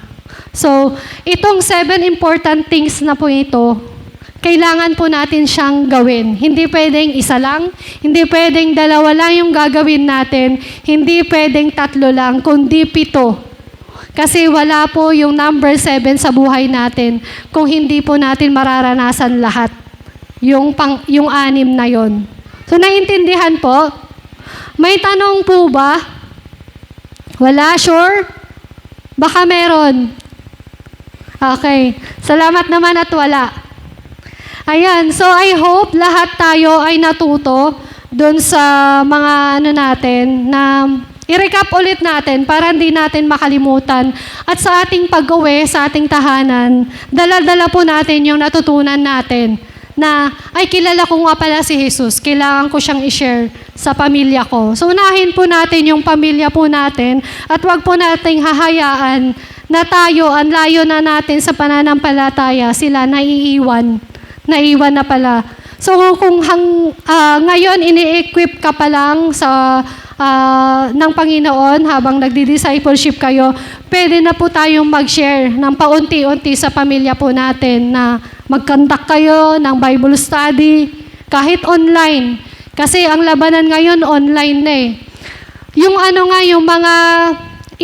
So, itong 7 important things na po ito, kailangan po natin siyang gawin. Hindi pwedeng isa lang, hindi pwedeng 2 lang yung gagawin natin, hindi pwedeng 3 lang, kundi 7. Kasi wala po yung number 7 sa buhay natin kung hindi po natin mararanasan lahat. Yung 6 na yon. So, naiintindihan po? May tanong po ba? Wala? Sure? Baka meron. Okay. Salamat naman at wala. Ayan. So, I hope lahat tayo ay natuto doon sa mga natin na i-recap ulit natin para hindi natin makalimutan. At sa ating pag-uwi, sa ating tahanan, dala-dala po natin yung natutunan natin na, ay kilala ko nga pala si Jesus, kailangan ko siyang i-share sa pamilya ko. So unahin po natin yung pamilya po natin at wag po nating hahayaan na tayo, ang layo na natin sa pananampalataya, sila naiiwan na pala. So kung ngayon ini-equip ka pa lang sa ng Panginoon habang nagdi-discipleship kayo, pwede na po tayong mag-share ng paunti-unti sa pamilya po natin na mag-conduct kayo ng Bible study, kahit online. Kasi ang labanan ngayon online na eh. Yung yung mga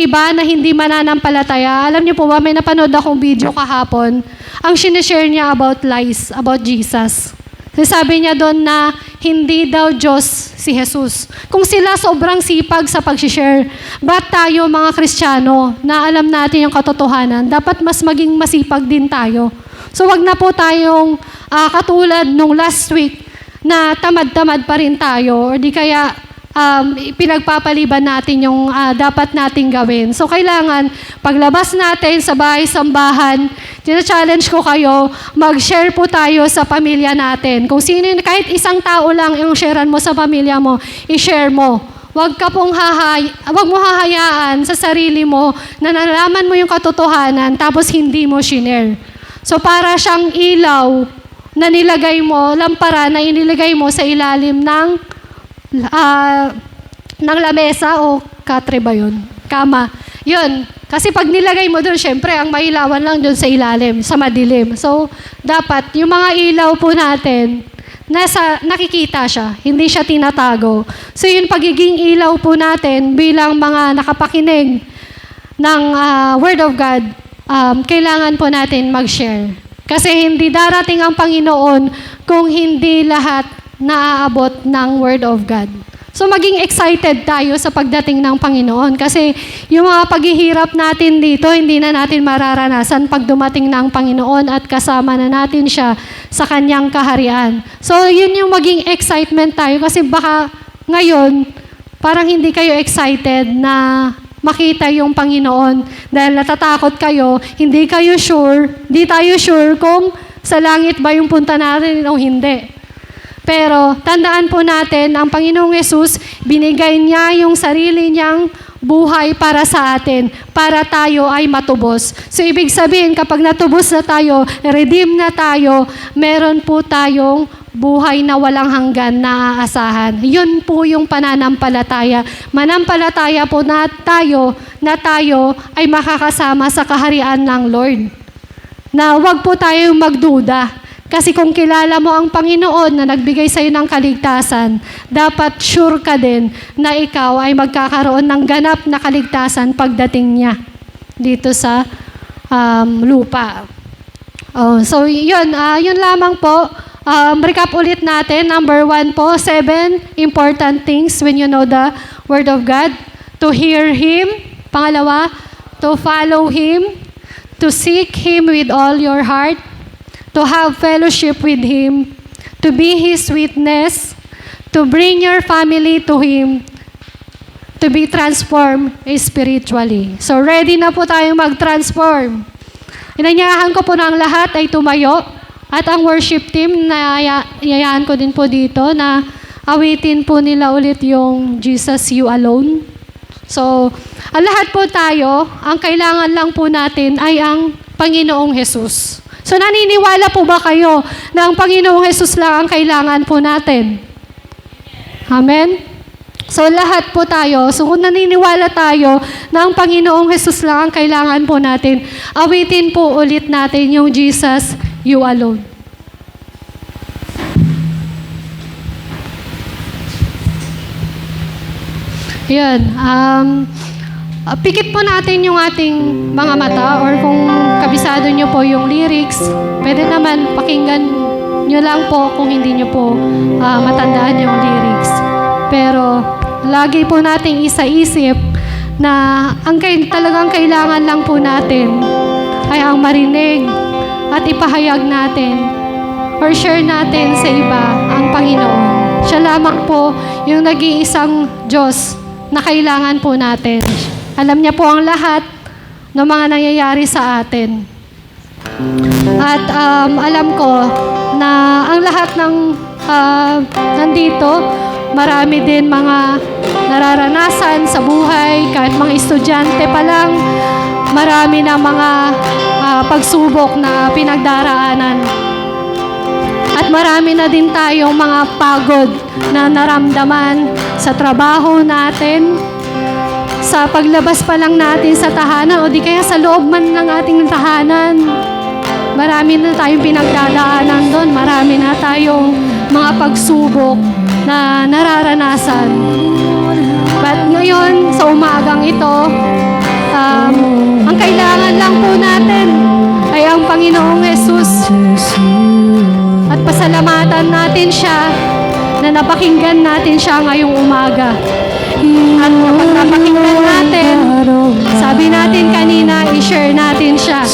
iba na hindi mananampalataya, alam niyo po ba, may napanood akong video kahapon, ang sinishare niya about lies, about Jesus. Sabi niya doon na hindi daw Diyos si Jesus. Kung sila sobrang sipag sa pag-share, ba't tayo mga Kristiyano na alam natin yung katotohanan, dapat mas maging masipag din tayo. So wag na po tayong katulad nung last week na tamad-tamad pa rin tayo or di kaya pinagpapaliban natin yung dapat nating gawin. So kailangan paglabas natin sa bahay-sambahan, tina-challenge ko kayo, mag-share po tayo sa pamilya natin. Kung sino, kahit isang tao lang yung sharean mo sa pamilya mo, i-share mo. Wag mo hahayaan sa sarili mo na nalaman mo yung katotohanan tapos hindi mo share. So para siyang ilaw na nilagay mo, lampara na inilagay mo sa ilalim ng lamesa o katre ba yun? Kama. Yun. Kasi pag nilagay mo doon, syempre, ang mailawan lang doon sa ilalim, sa madilim. So, dapat, yung mga ilaw po natin, nakikita siya, hindi siya tinatago. So, yung pagiging ilaw po natin bilang mga nakapakinig ng Word of God, kailangan po natin mag-share. Kasi hindi darating ang Panginoon kung hindi lahat naaabot ng Word of God. So maging excited tayo sa pagdating ng Panginoon kasi yung mga paghihirap natin dito, hindi na natin mararanasan pag dumating na ang Panginoon at kasama na natin siya sa kanyang kaharian. So yun yung maging excitement tayo kasi baka ngayon, parang hindi kayo excited na makita yung Panginoon dahil natatakot kayo, hindi tayo sure kung sa langit ba yung punta natin o hindi. Pero tandaan po natin, ang Panginoong Yesus, binigay niya yung sarili niyang buhay para sa atin, para tayo ay matubos. So ibig sabihin, kapag natubos na tayo, redeem na tayo, meron po tayong buhay na walang hanggan na aasahan. Yun po yung pananampalataya. Manampalataya po na tayo ay makakasama sa kaharian ng Lord. Na wag po tayong magduda. Kasi kung kilala mo ang Panginoon na nagbigay sa iyo ng kaligtasan, dapat sure ka din na ikaw ay magkakaroon ng ganap na kaligtasan pagdating niya dito sa lupa. So yun lamang po. Recap ulit natin. Number 1 po, 7 important things when you know the Word of God. To hear Him. Pangalawa, to follow Him. To seek Him with all your heart. To have fellowship with Him. To be His witness. To bring your family to Him. To be transformed spiritually. So ready na po tayong mag-transform. Inanyayahan ko po na ang lahat ay tumayo. At ang worship team, yayaan ko din po dito na awitin po nila ulit yung Jesus You Alone. So, ang lahat po tayo, ang kailangan lang po natin ay ang Panginoong Jesus. So, naniniwala po ba kayo na ang Panginoong Jesus lang ang kailangan po natin? Amen? So, lahat po tayo. So, kung naniniwala tayo na ang Panginoong Jesus lang ang kailangan po natin, awitin po ulit natin yung Jesus You Alone. Yan. Pikit po natin yung ating mga mata, or kung kabisado nyo po yung lyrics, pwede naman pakinggan nyo lang po kung hindi nyo po matandaan yung lyrics. Pero lagi po nating isa-isip na talagang kailangan lang po natin ay ang marinig at ipahayag natin or share natin sa iba ang Panginoon. Siya lamang po yung nag-iisang Diyos na kailangan po natin. Alam niya po ang lahat ng mga nangyayari sa atin. At alam ko na ang lahat ng nandito, marami din mga nararanasan sa buhay, kahit mga estudyante pa lang, marami na mga pagsubok na pinagdaraanan. At marami na din tayong mga pagod na naramdaman sa trabaho natin, sa paglabas pa lang natin sa tahanan o di kaya sa loob man ng ating tahanan. Marami na tayong pinagdadaanan doon. Marami na tayong mga pagsubok na nararanasan. But ngayon, sa umagang ito, ang kailangan lang po natin ay ang Panginoong Jesus. At pasalamatan natin siya na napakinggan natin siya ngayong umaga. At kapag napakinggan natin, sabi natin kanina, i-share natin siya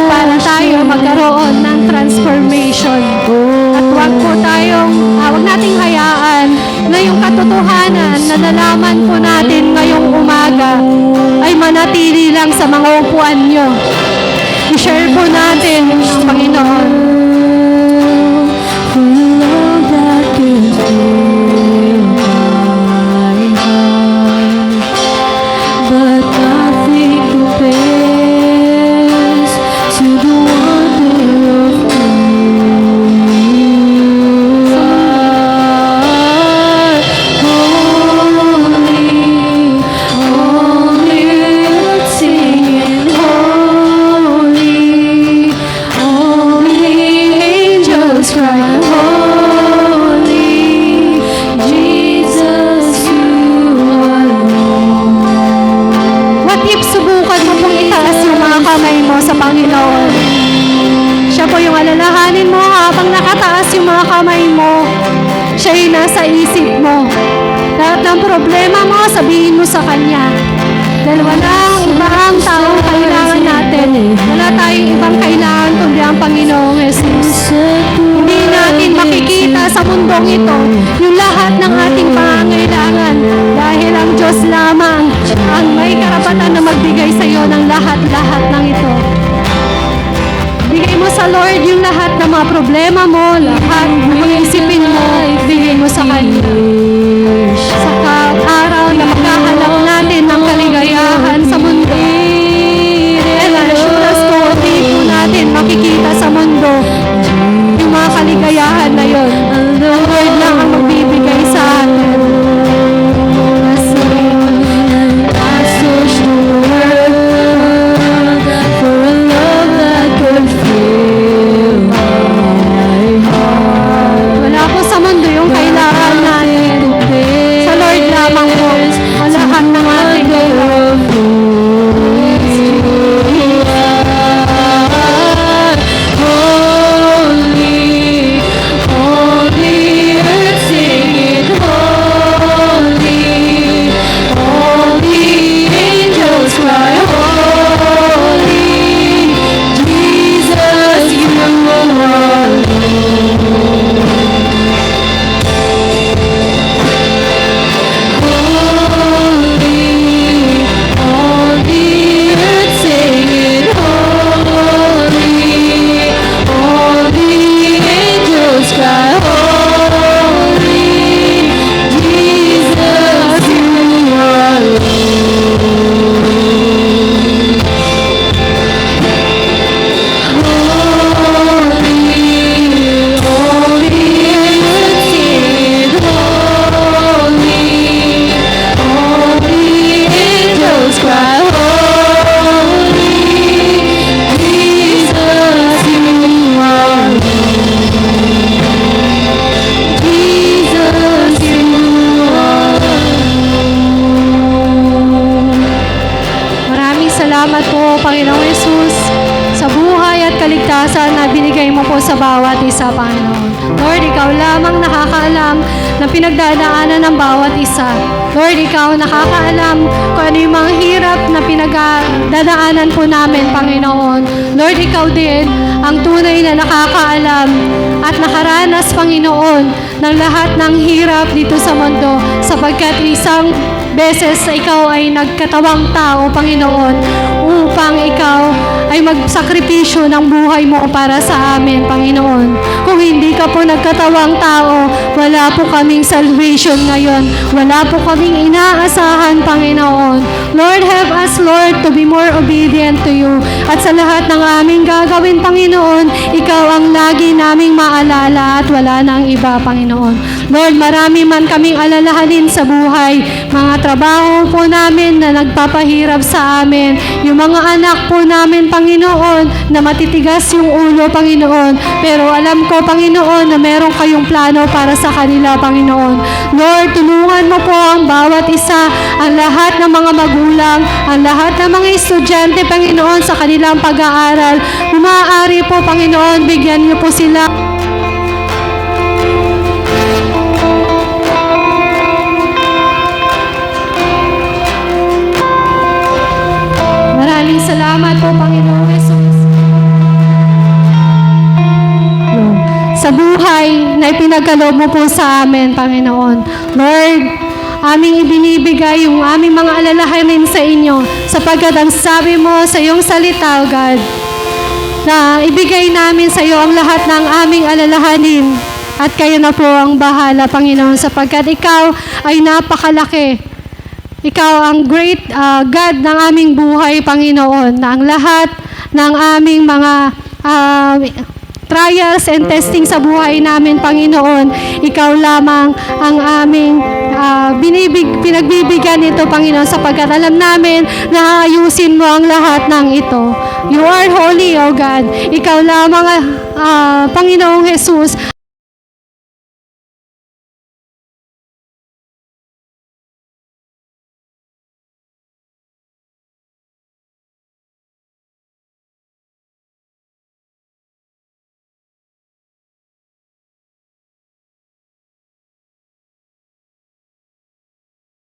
para tayo magkaroon ng transformation. At wag nating hayaan na yung katotohanan na nalaman po natin ngayong umaga ay manatili lang sa mga upuan nyo. I-share po natin ang Panginoon. Siya'y nasa isip mo. Lahat ng problema mo, sabihin mo sa Kanya. Dahil walang ibang taong kailangan natin. Wala tayong ibang kailangan kundi ang Panginoong Jesus. Hindi natin makikita sa mundong ito yung lahat ng ating pangangailangan. Dahil ang Diyos lamang ang may karapatan na magbigay sa iyo ng lahat-lahat ng ito. Bigay mo sa Lord yung lahat ng mga problema mo, lahat ng mga isipin mo, bigay mo sa Kanya. Sa araw na magkahanap natin ng kaligayahan sa mundo. And I'm sure as tuwati po natin makikita sa mundo yung mga kaligayahan na yun. Ang Lord lang ang magbibigay sa atin. Wala po sa mundo yung kailangan natin. kalakasan na binigay mo po sa bawat isa, Panginoon. Lord, Ikaw lamang nakakaalam ng pinagdadaanan ng bawat isa. Lord, Ikaw nakakaalam kung ano yung mga hirap na pinagdadaanan po namin, Panginoon. Lord, Ikaw din ang tunay na nakakaalam at nakaranas, Panginoon, ng lahat ng hirap dito sa mundo sapagkat isang beses Ikaw ay nagkatawang tao, Panginoon, upang Ikaw ay magsakripisyo ng buhay mo para sa amin, Panginoon. Kung hindi ka po nagkatawang tao, wala po kaming salvation ngayon. Wala po kaming inaasahan, Panginoon. Lord, help us, Lord, to be more obedient to you. At sa lahat ng aming gagawin, Panginoon, Ikaw ang lagi naming maalala at wala nang iba, Panginoon. Lord, marami man kaming alalahanin sa buhay. Mga trabaho po namin na nagpapahirap sa amin. Yung mga anak po namin, Panginoon, na matitigas yung ulo, Panginoon. Pero alam ko, Panginoon, na meron kayong plano para sa kanila, Panginoon. Lord, tulungan mo po ang bawat isa, ang lahat ng mga magulang, ang lahat ng mga estudyante, Panginoon, sa kanilang pag-aaral. Kung maaari po, Panginoon, bigyan niyo po sila Maraming salamat po, Panginoong Jesus. Sa buhay na ipinagkaloob mo po sa amin, Panginoon. Lord, aming ibinibigay yung aming mga alalahanin sa inyo sapagkat ang sabi mo sa iyong salita, O God, na ibigay namin sa iyo ang lahat ng aming alalahanin at kayo na po ang bahala, Panginoon, sapagkat ikaw ay napakalaki. Ikaw ang great God ng aming buhay, Panginoon, na ang lahat ng aming mga trials and testing sa buhay namin, Panginoon, Ikaw lamang ang aming pinagbibigyan ito, Panginoon, sapagkat alam namin na ayusin mo ang lahat ng ito. You are holy, O God. Ikaw lamang, Panginoong Jesus,